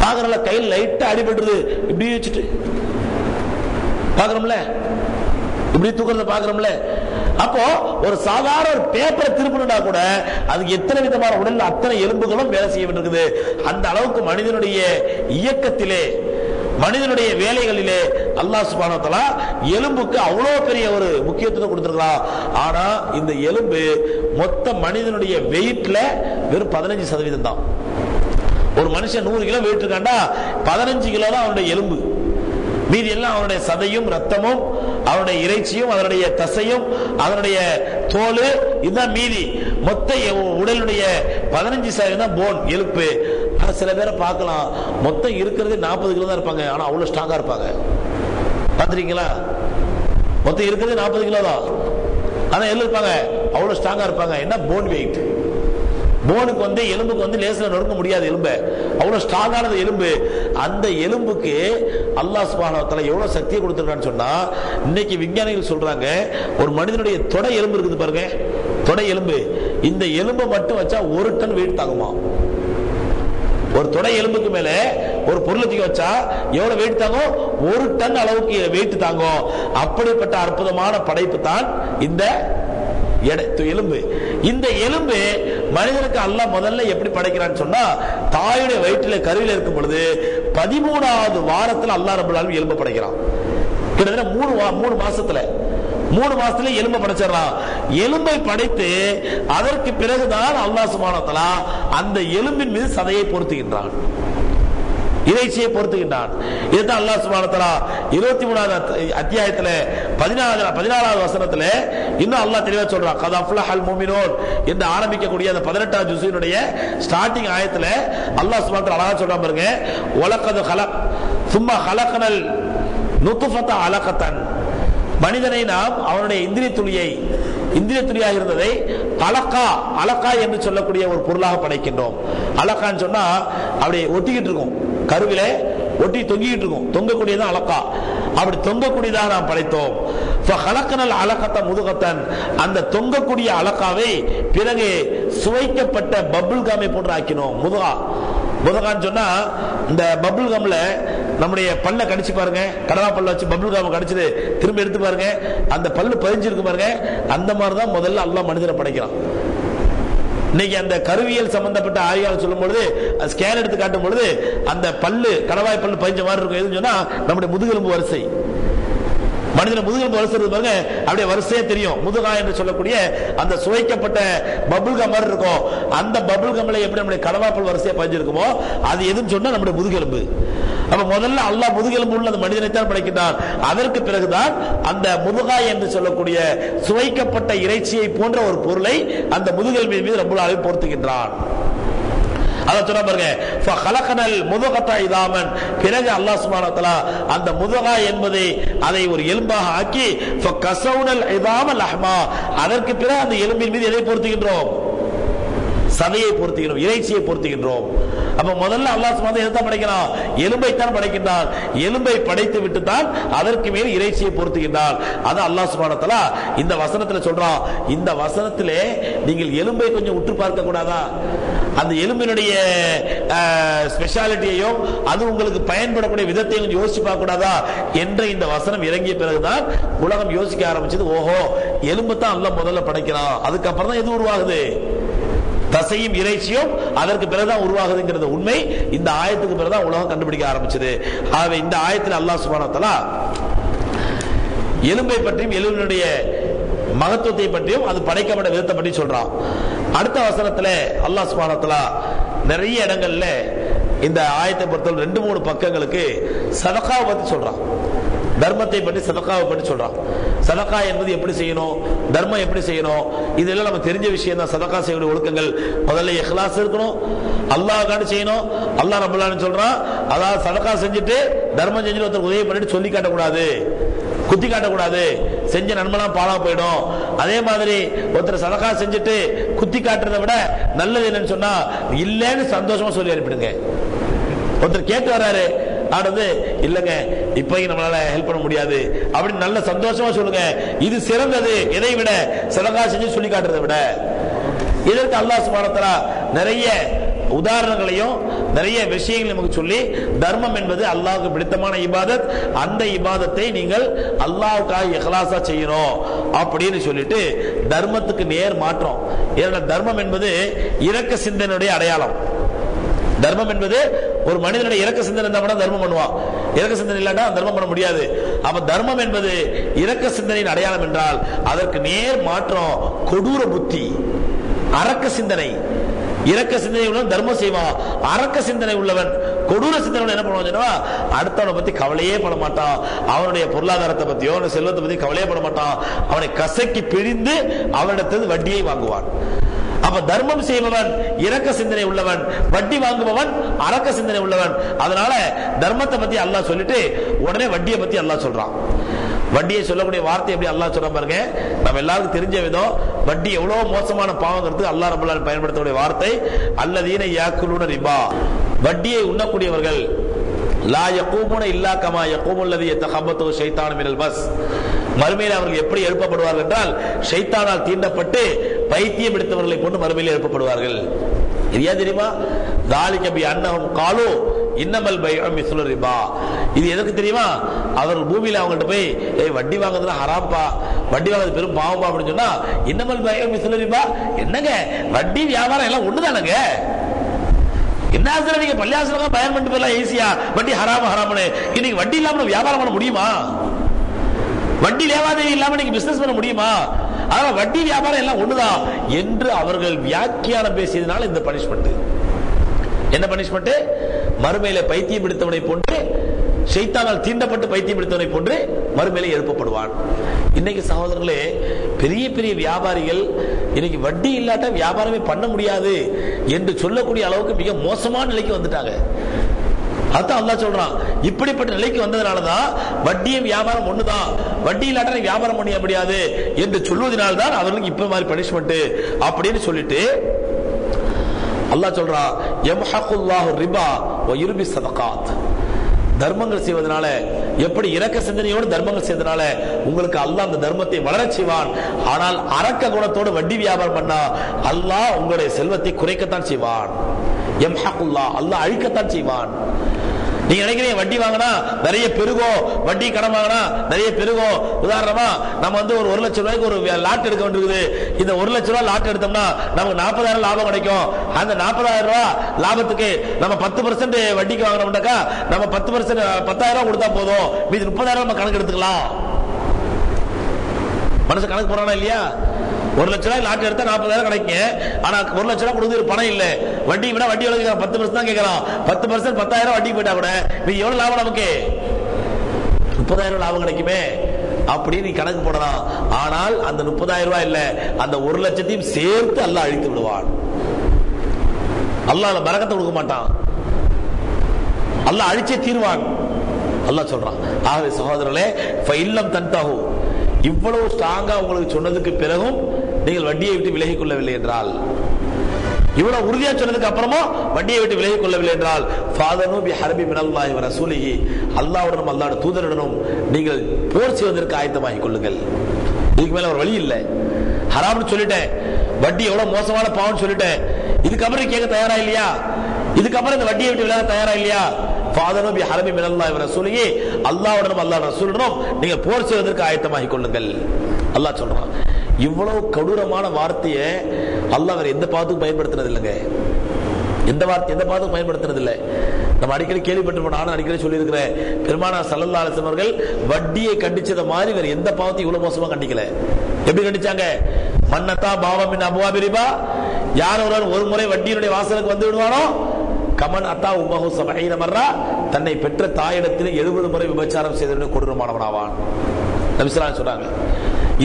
பாக்குறோம்ல, கையில் லைட்டா அடிபடுறது, இப்படி வச்சுட்டு பாக்குறோம்ல, இப்படி தூக்குறத பாக்குறோம்ல. அப்போ ஒரு சாதாரண ஒரு பேப்பரை திருப்பணும்னா கூட அதுக்கு எத்தனை விதமான உடல்ல அத்தனை எலும்புகளும் வேலை செய்ய வேண்டியிருக்குது. அந்த அளவுக்கு மனிதனுடைய இயக்கத்திலே மனிதனுடைய வேலைகளிலே அல்லாஹ் சுப்ஹானஹு வ தஆலா எலும்புக்கு அவ்வளவு பெரிய ஒரு முக்கியத்துவம் கொடுத்திருக்கிறான். ஆனா இந்த எலும்பு மொத்த மனிதனுடைய வெயிட்ல வெறும் 15% தான். ஒரு மனுஷன் 100 கிலோ வெயிட் இருக்காண்டா 15 கிலோ தான் அவனுடைய எலும்பு. மீதி எல்லாம் அவனுடைய சதையும் ரத்தமும் அவனுடைய இறைச்சியும் அதனுடைய தசையும் அதனுடைய தோல், இதுதான் மீதி. மொத்த உடலுடைய 15% தான் போன், எலும்பு. சில பேரை பார்க்கலாம் மொத்தம் இருக்கிறது 40 கிலோ தான் இருப்பாங்க, ஆனா அவ்வளவு ஸ்ட்ராங்கா இருப்பாங்க. பாத்துறீங்களா? மொத்தம் இருக்கிறது 40 கிலோ தான், ஆனா எல்லாம் இருப்பாங்க அவ்வளவு ஸ்ட்ராங்கா இருப்பாங்க. என்ன போன் வெயிட். போனுக்கு எலும்புக்கு லேசில் நொறுக்க முடியாது, எலும்பு அவ்வளவு ஸ்ட்ராங்கானது எலும்பு. அந்த எலும்புக்கு அல்லாஹ் சுப்ஹானஹு வ தஆலா எவ்வளவு சக்தியை கொடுத்திருக்கான்னு சொன்னா, இன்னைக்கு விஞ்ஞானிகள் சொல்றாங்க ஒரு மனிதனுடைய தொடை எலும்பு இருக்குது பாருங்க, தொடை எலும்பு, இந்த எலும்பை மட்டும் வச்சா 1 டன் வெயிட் தாங்குமா. ஒரு தொடை எலும்புக்கு மேல ஒரு பொருளுக்கு வச்சா எவ்வளவு வெயிட் தாங்கும்? 1 டன் அளவுக்கு வெயிட் தாங்கும். அப்படிப்பட்ட அற்புதமான படைப்பு தான் இந்த எலும்பு. இந்த எலும்பு மனிதனுக்கு அல்லாஹ் முதல்ல எப்படி படைக்கிறான்னு சொன்னா, தாயுடைய வயிற்றில கருவில இருக்கும் பொழுது 13வது வாரத்துல அல்லாஹ் ரப்பல் ஆலமீன் எலும்பை படைக்கிறான். கிட்டத்தட்ட 3 மாசத்துல எலும்பை படைச்சிடறான். எலும்பை படைத்து அதற்கு பிறகுதான் அல்லாஹ் சுப்ஹானஹு வ தஆலா அந்த எலும்பின் மீது சதையை பொருத்துகின்றான், இறைச்சியை பொருத்துகின்றான். இதுதான் அல்லாஹ் சுப்ஹானஹு வ தஆலா 23வது அத்தியாயத்துல 14வது வசனத்துல இன்னும் அல்லாஹ் தெளிவா சொல்றான். கத் அஃப்லஹல் முஃமினூன் என்று ஆரம்பிக்கக்கூடிய அந்த 18வது ஜுஸ்னுடைய ஸ்டார்டிங் ஆயத்துல அல்லாஹ் சுப்ஹானஹு வ தஆலா அழகா சொல்றான் பாருங்க. வலகத் ஹலக் சும்ம ஹலக்னல் நுத்ஃபத அலகத்தன், மனிதனை நாம் அவனுடைய இந்திரிய துளியாக இருந்ததை அலக்கா என்று சொல்லக்கூடிய ஒரு பொருளாக படைக்கின்றோம். அலக்கான்னு சொன்னா அப்படியே ஒட்டிக்கிட்டு இருக்கும், கருவில ஒட்டி தொங்கிட்டு இருக்கும், தொங்கக்கூடியதான் அலக்கா. அப்படி தொங்கக்கூடியதாக நாம் படைத்தோம். அலகத்த முதுகத்தன், அந்த தொங்கக்கூடிய அலக்காவை பிறகு சுவைக்கப்பட்ட பபுள் காமை போன்று ஆக்கினோம். முதுகான்னு சொன்னா இந்த பபுள் கம்ல நம்முடைய பல்ல கடிச்சு பாருங்க, கடவா பல்ல வச்சு பபுள் காம கடிச்சிட்டு திரும்ப எடுத்து பாருங்க, அந்த பல்லு பதிஞ்சிருக்கு பாருங்க. அந்த மாதிரிதான் முதல்ல அல்லாஹ் மனிதனை படைக்கிறான். இன்னைக்கு அந்த கருவியல் சம்பந்தப்பட்ட ஆய்வாளர் சொல்லும் பொழுது, ஸ்கேன் எடுத்து காட்டும் பொழுது அந்த பல்லு கடவாய் பல்லு பதிஞ்ச மாதிரி இருக்கும். எதுன்னு சொன்னா நம்முடைய முதுகெலும்பு வரிசை, மனிதன முதுகெலும்பு வரிசை பாருங்க, அப்படியே வரிசையே தெரியும். முதுகா என்று சொல்லக்கூடிய அந்த சுவைக்கப்பட்ட பபுள் கம் மாதிரி இருக்கும். அந்த பபுள் கம்ல எப்படி நம்முடைய கடவாப்பல் வரிசையா பதிஞ்சிருக்குமோ அது எதுன்னு சொன்னா நம்முடைய முதுகெலும்பு. அப்ப முதல்ல அல்லாஹ் முதுகெலும்பு உள்ள அந்த மனிதனைத்தான் படைக்கின்றான். அதற்கு பிறகுதான் அந்த முதுகா என்று சொல்லக்கூடிய சுவைக்கப்பட்ட இறைச்சியை போன்ற ஒரு பொருளை அந்த முதுகெலும்பின் மீது ரப்பல் ஆலமீன் பொருத்துகின்றான். அதான் சொன்ன பாருங்க, ஃபஹலகனல் முதுகத இதாமன், பிறகு அல்லாஹ் சுப்ஹானஹு வ தஆலா அந்த முதுகா என்பதை அதை ஒரு எலும்பாக ஆக்கி ஃபகஸௌனல் இதாம லஹ்மா, அதற்கு பிறகு அந்த எலும்பின் மீது எதை பொருத்துகின்றோம்? சதையை பொருத்துகின்றோம், இறைச்சியை பொருத்துகின்றோம். அப்ப முதல்ல அல்லாஹ் சுப்ஹானஹு வ தஆலா படைக்கிறான், எலும்பை தான் படைக்கின்றான். எலும்பை படைத்து விட்டு தான் அதற்கு மேல் இறைச்சியை பொருத்துகின்றான். அது அல்லாஹ் சுப்ஹானஹு வ தஆலா இந்த வசனத்துல சொல்றான். இந்த வசனத்திலே நீங்கள் எலும்பை கொஞ்சம் உற்று பார்க்க கூடாதா? அந்த எலும்பினுடைய ஸ்பெஷாலிட்டியையும் அது உங்களுக்கு பயன்படக்கூடிய விதத்தையும் கொஞ்சம் யோசிச்சு பார்க்க கூடாதா என்ற இந்த வசனம் இறங்கிய பிறகுதான் உலகம் யோசிக்க ஆரம்பிச்சது. ஓஹோ, எலும்பு தான் அல்லாஹ் முதல்ல படைக்கிறான், அதுக்கப்புறம் தான் எது உருவாகுது? தசையும் இறைச்சியும் அதற்கு பிறகுதான் உருவாகுதுங்கிறது உண்மை. இந்த ஆயத்துக்கு பிறகுதான் உலகம் கண்டுபிடிக்க ஆரம்பிச்சது. ஆகவே இந்த ஆயத்தில் அல்லாஹ் சுப்ஹானஹு வ தஆலா எலும்பை பற்றியும் எலும்பினுடைய மகத்துவத்தை பற்றியும் அது படைக்கப்பட்ட விதத்தை பற்றி சொல்றான். அடுத்த வசனத்துல அல்லாஹ் சுப்ஹானஹு வ தஆலா நிறைய இடங்கள்ல இந்த ஆயத்தை பொறுத்தவரை 2-3 பக்கங்களுக்கு சதகாவை பற்றி சொல்றான், தர்மத்தை பற்றி சதகாவை பற்றி சொல்றான். சதகா என்பது எப்படி செய்யணும், தர்மம் எப்படி செய்யணும், இதெல்லாம் நம்ம தெரிஞ்ச விஷயம் தான். சதகா செய்யக்கூடிய ஒழுக்கங்கள் முதல்ல இஹ்லாஸ் இருக்கணும், அல்லாஹ்காண்டி செய்யணும். அல்லாஹ் ரப்பல் ஆலமீன் சொல்றான், அதாவது சதகா செஞ்சுட்டு தர்மம் செஞ்சுட்டு ஒருத்தர் உதவி பண்ணிட்டு சொல்லி காட்டக்கூடாது, குத்தி காட்டக்கூடாது, செஞ்ச நன்மைலாம் பாழா போயிடும். அதே மாதிரி ஒருத்தர் சதகா செஞ்சுட்டு குத்தி காட்டுறதை விட நல்லது என்னன்னு சொன்னா இல்லைன்னு சந்தோஷமா சொல்லி அனுப்பிடுங்க. ஒருத்தர் கேட்டு வர்றாரு, ஆனது இல்லங்க இப்போதைக்கு நம்மளால ஹெல்ப் பண்ண முடியாது அப்படின்னு நல்ல சந்தோஷமா சொல்லுங்க. இது சிறந்தது, எதை விட சதகா செஞ்சு சொல்லி காட்டுறதை விட. இதற்கு அல்லாஹ் சுப்ஹானஹு வ தஆலா நிறைய உதாரணங்களையும் நிறைய விஷயங்களை நமக்கு சொல்லி, தர்மம் என்பது அல்லாஹ்வுக்கு பிடித்தமான இபாதத், அந்த இபாதத்தை நீங்கள் அல்லாஹ்வுக்காக இஹ்லாஸா செய்யணும் அப்படின்னு சொல்லிட்டு தர்மத்துக்கு நேர் மாற்றம். ஏன்னா தர்மம் என்பது இரக்க சிந்தனையுடைய அடையாளம். தர்மம் என்பது ஒரு மனிதனுடைய இரக்க சிந்தனை இருந்தா கூட தர்மம் பண்ணுவான். இரக்க சிந்தனை இல்லாட்டா தர்மம் பண்ண முடியாது. அப்ப தர்மம் என்பது இரக்க சிந்தனையின் அடையாளம் என்றால் அதற்கு நேர் மாற்றம் கொடூர புத்தி, அரக்க சிந்தனை. இரக்க சிந்தனை உள்ளவன் தர்மம் செய்வான். அரக்க சிந்தனை உள்ளவன், கொடூர சிந்தனை என்ன பண்ணுவான்? அடுத்தவனை பத்தி கவலையே பட மாட்டான். அவனுடைய பொருளாதாரத்தை பத்தியோ செல்வத்தை பத்தி கவலையே பட மாட்டான். அவனை கசக்கி பிழிந்து அவனிடத்தில் வட்டியை வாங்குவான். அப்ப தர்மம் செய்பவன் இரக்க சிந்தனை உள்ளவன், வட்டி வாங்குபவன் அரக்க சிந்தனை உள்ளவன். அதனால தர்மத்தை பத்தி அல்லாஹ் சொல்லிட்டு உடனே வட்டியை பத்தி அல்லாஹ் சொல்றான். வட்டியை சொல்லக்கூடிய வார்த்தை எப்படி அல்லாஹ் சொல்ற பாருங்க. நம்ம எல்லாருக்கும் தெரிஞ்ச விதம், வட்டி எவ்வளவு மோசமான பாவங்கிறது அல்லாஹ் ரப்பல் ஆலமீன் பயன்படுத்தக்கூடிய வார்த்தை அல்லதீன யாக்குலூன ரிபா. வட்டியை உண்ணக்கூடியவர்கள் லா யகூமுன இல்லா கமா யகூமுல் லதீ யதகபத்து ஷைத்தானு மினல் மஸ். மறுமையில் அவர்கள் எப்படி எழுப்பப்படுவார்கள் என்றால் ஷைத்தானால் தீண்டப்பட்டு பைத்தியம் எடுத்தவர்களை கொண்டு மறுமையில் எழுப்பப்படுவார்கள். இது ஏன் தெரியுமா? தாலிக பி அன்னஹும் காலு இன்னமல் பைஉ மிஸ்லு ரிபா. இது எதுக்கு தெரியுமா? அவர் பூமியில அவங்கள்ட்ட போய் வட்டி வாங்குறதுனா ஹராம்பா, வட்டி வாங்குறது பெரும் பாவம்பா அப்படின்னு சொன்னா இன்னமல் பைஉ மிஸ்லு ரிபா, என்னங்க வட்டி வியாபாரம் எல்லாம் ஒண்ணுதானங்க? என்ன நீங்க பள்ளியாசலம் பயன் பண்ணிட்டு போயிடலாம் ஈஸியா, வட்டி ஹராம ஹராமனு. இன்னைக்கு வட்டி இல்லாம வியாபாரம் பண்ண முடியுமா? வட்டி லேவாதேவி இல்லாம நீங்க பிசினஸ் பண்ண முடியுமா? ஆனா வட்டி வியாபாரம் எல்லாம் ஒண்ணுதான் என்று அவர்கள் வியாக்கியானம் பேசியதனால இந்த பனிஷ்மெண்ட். என்ன பனிஷ்மெண்ட்? மறுமையில பைத்தியம் பிடித்தவனை போன்று, ஷைத்தானால் தீண்டப்பட்டு பைத்தியம் பிடித்தவனை போன்று மறுமையில எழுப்பப்படுவான். இன்னைக்கு சகோதரர்களே, பெரிய பெரிய வியாபாரிகள் இன்னைக்கு வட்டி இல்லாட்ட வியாபாரமே பண்ண முடியாது என்று சொல்லக்கூடிய அளவுக்கு மிக மோசமான நிலைக்கு வந்துட்டாங்க. அதான் அல்லாஹ் சொல்றான், இப்படிப்பட்ட நிலைக்கு வந்ததனாலதான் வட்டியும் வியாபாரம் ஒண்ணுதான், வட்டி இல்லாட்ட வியாபாரம் பண்ண முடியாது என்று சொல்வதனால்தான் அவர்களுக்கு இப்ப மாதிரி பனிஷ்மெண்ட் அப்படின்னு சொல்லிட்டு அல்லாஹ் சொல்றான், யம்ஹகுல்லாஹு ரிபா வ யுர்பி ஸதகாத். தர்மங்கள் செய்வதனால, எப்படி இரக்க சிந்தனையோடு தர்மங்கள் செய்வதனால உங்களுக்கு அல்லாஹ் அந்த தர்மத்தை வளரச் செய்வான். ஆனால் அரக்க குணத்தோடு வட்டி வியாபாரம் பண்ணா அல்லாஹ் உங்களுடைய செல்வத்தை குறைக்கத்தான் செய்வான். யம்ஹகுல்லாஹ், அல்லாஹ் அழிக்கத்தான் செய்வான். நீங்க நினைக்கிறீங்க வட்டி வாங்கினா நிறைய பெருகும், வட்டி கடன் வாங்கினா நிறைய பெருகும். உதாரணமா நம்ம ஒரு 1 லட்சம் ரூபாய்க்கு ஒரு லாட் எடுக்க வேண்டியிருக்குது. இந்த 1 லட்சம் ரூபாய் லாட் எடுத்தோம்னா நமக்கு 40,000 லாபம் கிடைக்கும். அந்த 40,000 ரூபாய் லாபத்துக்கு நம்ம 10% வட்டிக்கு வாங்கினோம்னாக்கா நம்ம 10% 10,000 ரூபாய் கொடுத்தா போதும், மீதி 30,000 நம்ம கணக்கு எடுத்துக்கலாம். மனசு கணக்கு போறானா இல்லையா? 1 லட்சம் ரூபாய் லாட் எடுத்தா 40,000 கிடைக்குங்க. ஆனா 1 லட்சம் ரூபாய் கொடுத்து பணம் இல்ல, வட்டி விட வட்டி எவ்வளவு 10% தான் கேட்கலாம். 10% 10,000 வட்டிக்கு போயிட்டா கூட நீ எவ்வளவு லாபம்? நமக்கு 30,000 லாபம் கிடைக்குமே அப்படின்னு நீ கணக்கு போடலாம். ஆனால் அந்த 30,000 ரூபாய் இல்ல, அந்த 1 லட்சத்தையும் சேர்த்து அல்லாஹ் அழித்து விடுவான். அல்லாஹ் பரக்கத்தை கொடுக்க மாட்டான், அல்லாஹ் அழிச்சே தீர்வான். அல்லாஹ் சொல்றான். ஆகவே சகோதரர்களே, ஃபஇல்லம் தன்தஹு, இவ்வளவு ஸ்ட்ராங்கா உங்களுக்கு சொன்னதுக்கு பிறகும் நீங்கள் வட்டியை விட்டு விலகிக் கொள்ளவில்லை என்றால், இவ்வளவு உறுதியா சொன்னதுக்கு அப்புறமா வட்டியை விட்டு விலகிக் கொள்ளவில்லை என்றால், ஃபாதனு பி ஹர்பி மினல்லாஹி வ ரசூலிஹி, அல்லாஹ்வுடனும் அல்லாஹ்வுடைய தூதருடனும் நீங்கள் போர் செய்வதற்கு ஆயத்தமாகிக் கொள்ளுங்கள். இதுக்கு மேல ஒரு வழி இல்லை. ஹராம்னு சொல்லிட்டேன், வட்டி எவ்வளவு மோசமான பாவம்னு சொல்லிட்டேன். இதுக்கப்புறம் கேட்க தயாரா இல்லையா? இதுக்கப்புறம் இந்த வட்டியை விட்டு விலக தயாரா இல்லையா? ஃபாதனு பி ஹர்பி மினல்லாஹி வ ரசூலிஹி, அல்லாஹ்வுடனும் அல்லாஹ்வுடைய ரசூலுடனும் நீங்கள் போர் செய்வதற்கு ஆயத்தமாகிக் கொள்ளுங்கள். அல்லாஹ் சொல்றான். இவ்வளவு கொடூரமான வார்த்தையை அல்லாஹ் வேற எந்த பாவத்துக்கும் பயன்படுத்தினது இல்லைங்க. எந்த பாவத்துக்கும் பயன்படுத்தினது இல்லை. நம்ம அடிக்கடி கேள்விப்பட்டிருப்போம், நானும் அடிக்கடி சொல்லியிருக்கிறேன். பெருமானார் ஸல்லல்லாஹு அலைஹி வஸல்லம் அவர்கள் வட்டியை கண்டிச்சத மாதிரி வேற எந்த பாவத்தையும் இவ்வளவு மோசமா கண்டிக்கல. எப்படி கண்டிச்சாங்க? மன்னதா பாவமின் அபுவாபி ரிபா, யார் ஒருவர் ஒரு முறை வட்டியினுடைய வாசலுக்கு வந்து விடுவானோ, கமன் அத்தா உம்மஹு 70 மர்ரா, தன்னை பெற்ற தாயிடத்தில் 70 முறை விபச்சாரம் செய்தவனுடைய கொடூரமானவனாவான். நபி ஸல்லல்லாஹு அலைஹி சொன்னாங்க.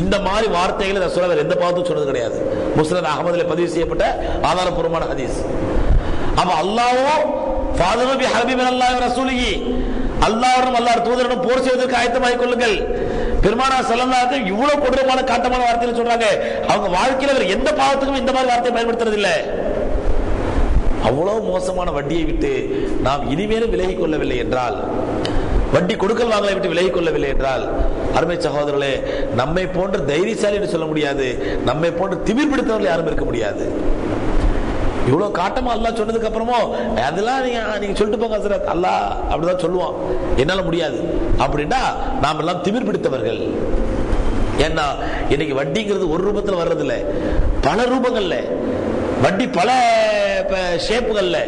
இந்த மாதிரி வார்த்தைகளை ரசூல் வேற எந்த பாவத்தும் சொன்னது கிடையாது. முஸ்னத் அஹ்மதிலே பதிவு செய்யப்பட்ட ஆதாரபூர்வமான ஹதீஸ். அப்ப அல்லாஹ்வும் ஃபாதனு பி ஹர்பி மினல்லாஹி வ ரசூலிஹி, அல்லாஹ்வுடன் அல்லாஹ்வுடைய தூதருடன் போர் செய்வதற்கு ஆயத்தமாகிக் கொள்ளுங்கள். பெருமானார் ஸல்லல்லாஹு அலைஹி வஸல்லம் இவ்வளவு கொடூரமான காட்டமான வார்த்தைகளை சொல்றாங்க. அவங்க வாழ்க்கையில வேற எந்த பாவத்துக்கும் இந்த மாதிரி வார்த்தையை பயன்படுத்துறது இல்லை. அவ்வளவு மோசமான வட்டியை விட்டு நாம் இனிமேலும் விலகிக் கொள்ளவில்லை என்றால், வட்டி கொடுக்கல் வாங்கலை விட்டு விலகிக் கொள்ளவில்லை என்றால், அருமை சகோதரர்களே, நம்மை போன்ற தைரியசாலி என்று சொல்ல முடியாது, நம்மை போன்ற திமிர் பிடித்தவர்கள் யாரும் இருக்க முடியாது. இவ்வளவு காட்டமா அல்லாஹ் சொன்னதுக்கு அப்புறமோ அதெல்லாம் நீங்க சொல்லிட்டு போங்க ஹஸ்ரத், அல்லாஹ் அப்படிதான் சொல்லுவான், என்னால முடியாது அப்படின்னா நாம் எல்லாம் திமிர் பிடித்தவர்கள். ஏன்னா இன்னைக்கு வட்டிங்கிறது ஒரு ரூபத்தில் வர்றது இல்லை, பல ரூபங்கள்ல வட்டி, பல ஷேப்புகள்ல.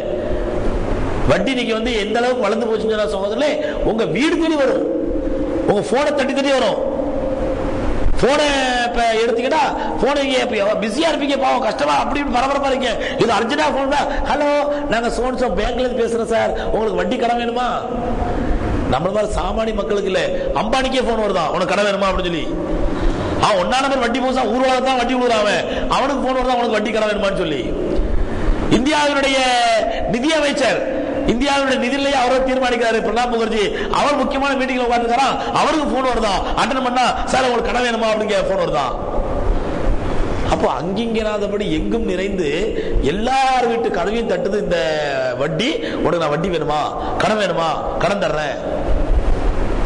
வட்டி நீங்க எந்த அளவுக்கு வளர்ந்து போச்சுன்னா சகோதரர்களே, உங்க வீடு தேடி வரும், உங்க போனை தட்டி தட்டி வரும். போனை இப்ப எடுத்துக்கிட்டா போன் பிஸியா இருப்பீங்க, பாவம் கஷ்டமா அப்படி பரபரப்பா இருக்கீங்க, இது அர்ஜென்டா போன் தான், ஹலோ நாங்க சோன்சோ பேங்க்ல இருந்து பேசுறோம் சார், உங்களுக்கு வட்டி கடன் வேணுமா? நம்மள மாதிரி சாமானிய மக்களுக்கு இல்ல, அம்பானிக்கே போன் வருதா உனக்கு கடன் வேணுமா அப்படின்னு சொல்லி. ஒன்னா நம்பர் வட்டி போசா ஊர்வலம் தான் வட்டி விடுறான், அவனுக்கு போன் வருதா உனக்கு வட்டி கடன் வேணுமான்னு சொல்லி. இந்தியாவினுடைய நிதி அமைச்சர், இந்தியாவுடைய நிதிநிலையை அவர் தீர்மானிக்கிறாரு பிரணாப் முகர்ஜி, அவர் முக்கியமான மீட்டிங்ல உட்கார்ந்துருக்காராம், அவருக்கு போன் வருதா, அட்டன் பண்ணா சார் உங்களுக்கு கடன் வேணுமா அப்படிங்கிற போன் வருதா. அப்போ அங்கிங்கராதபடி எங்கும் நிறைந்து எல்லார் வீட்டு கதவையும் தட்டுது இந்த வட்டி. உனக்கு நான் வட்டி வேணுமா, கடன் வேணுமா, கடன் தர்றேன்.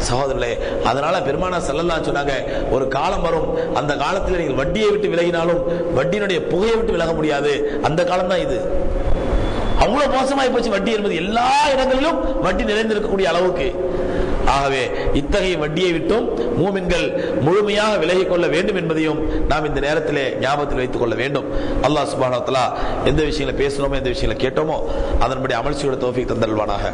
சகோதரர்களே, அதனால பெருமானார் ஸல்லல்லாஹு அலைஹி சொன்னாங்க, ஒரு காலம் வரும், அந்த காலத்தில் நீங்கள் வட்டியை விட்டு விலகினாலும் வட்டியினுடைய புகையை விட்டு விலக முடியாது. அந்த காலம் தான் இது. அவ்வளவு மோசமாய் போச்சு வட்டி என்பது, எல்லா இடங்களிலும் வட்டி நிறைந்திருக்கக்கூடிய அளவுக்கு. ஆகவே இத்தகைய வட்டியை விட்டும் மூமின்கள் முழுமையாக விலகிக் கொள்ள வேண்டும் என்பதையும் நாம் இந்த நேரத்திலே ஞாபகத்தில் வைத்துக் கொள்ள வேண்டும். அல்லாஹ் சுப்ஹானஹு வ தஆலா எந்த விஷயங்களை பேசணுமோ, எந்த விஷயங்களை கேட்டோமோ அதன்படி அமல் செய்ய தௌஃபீக் தந்தல்வானாக.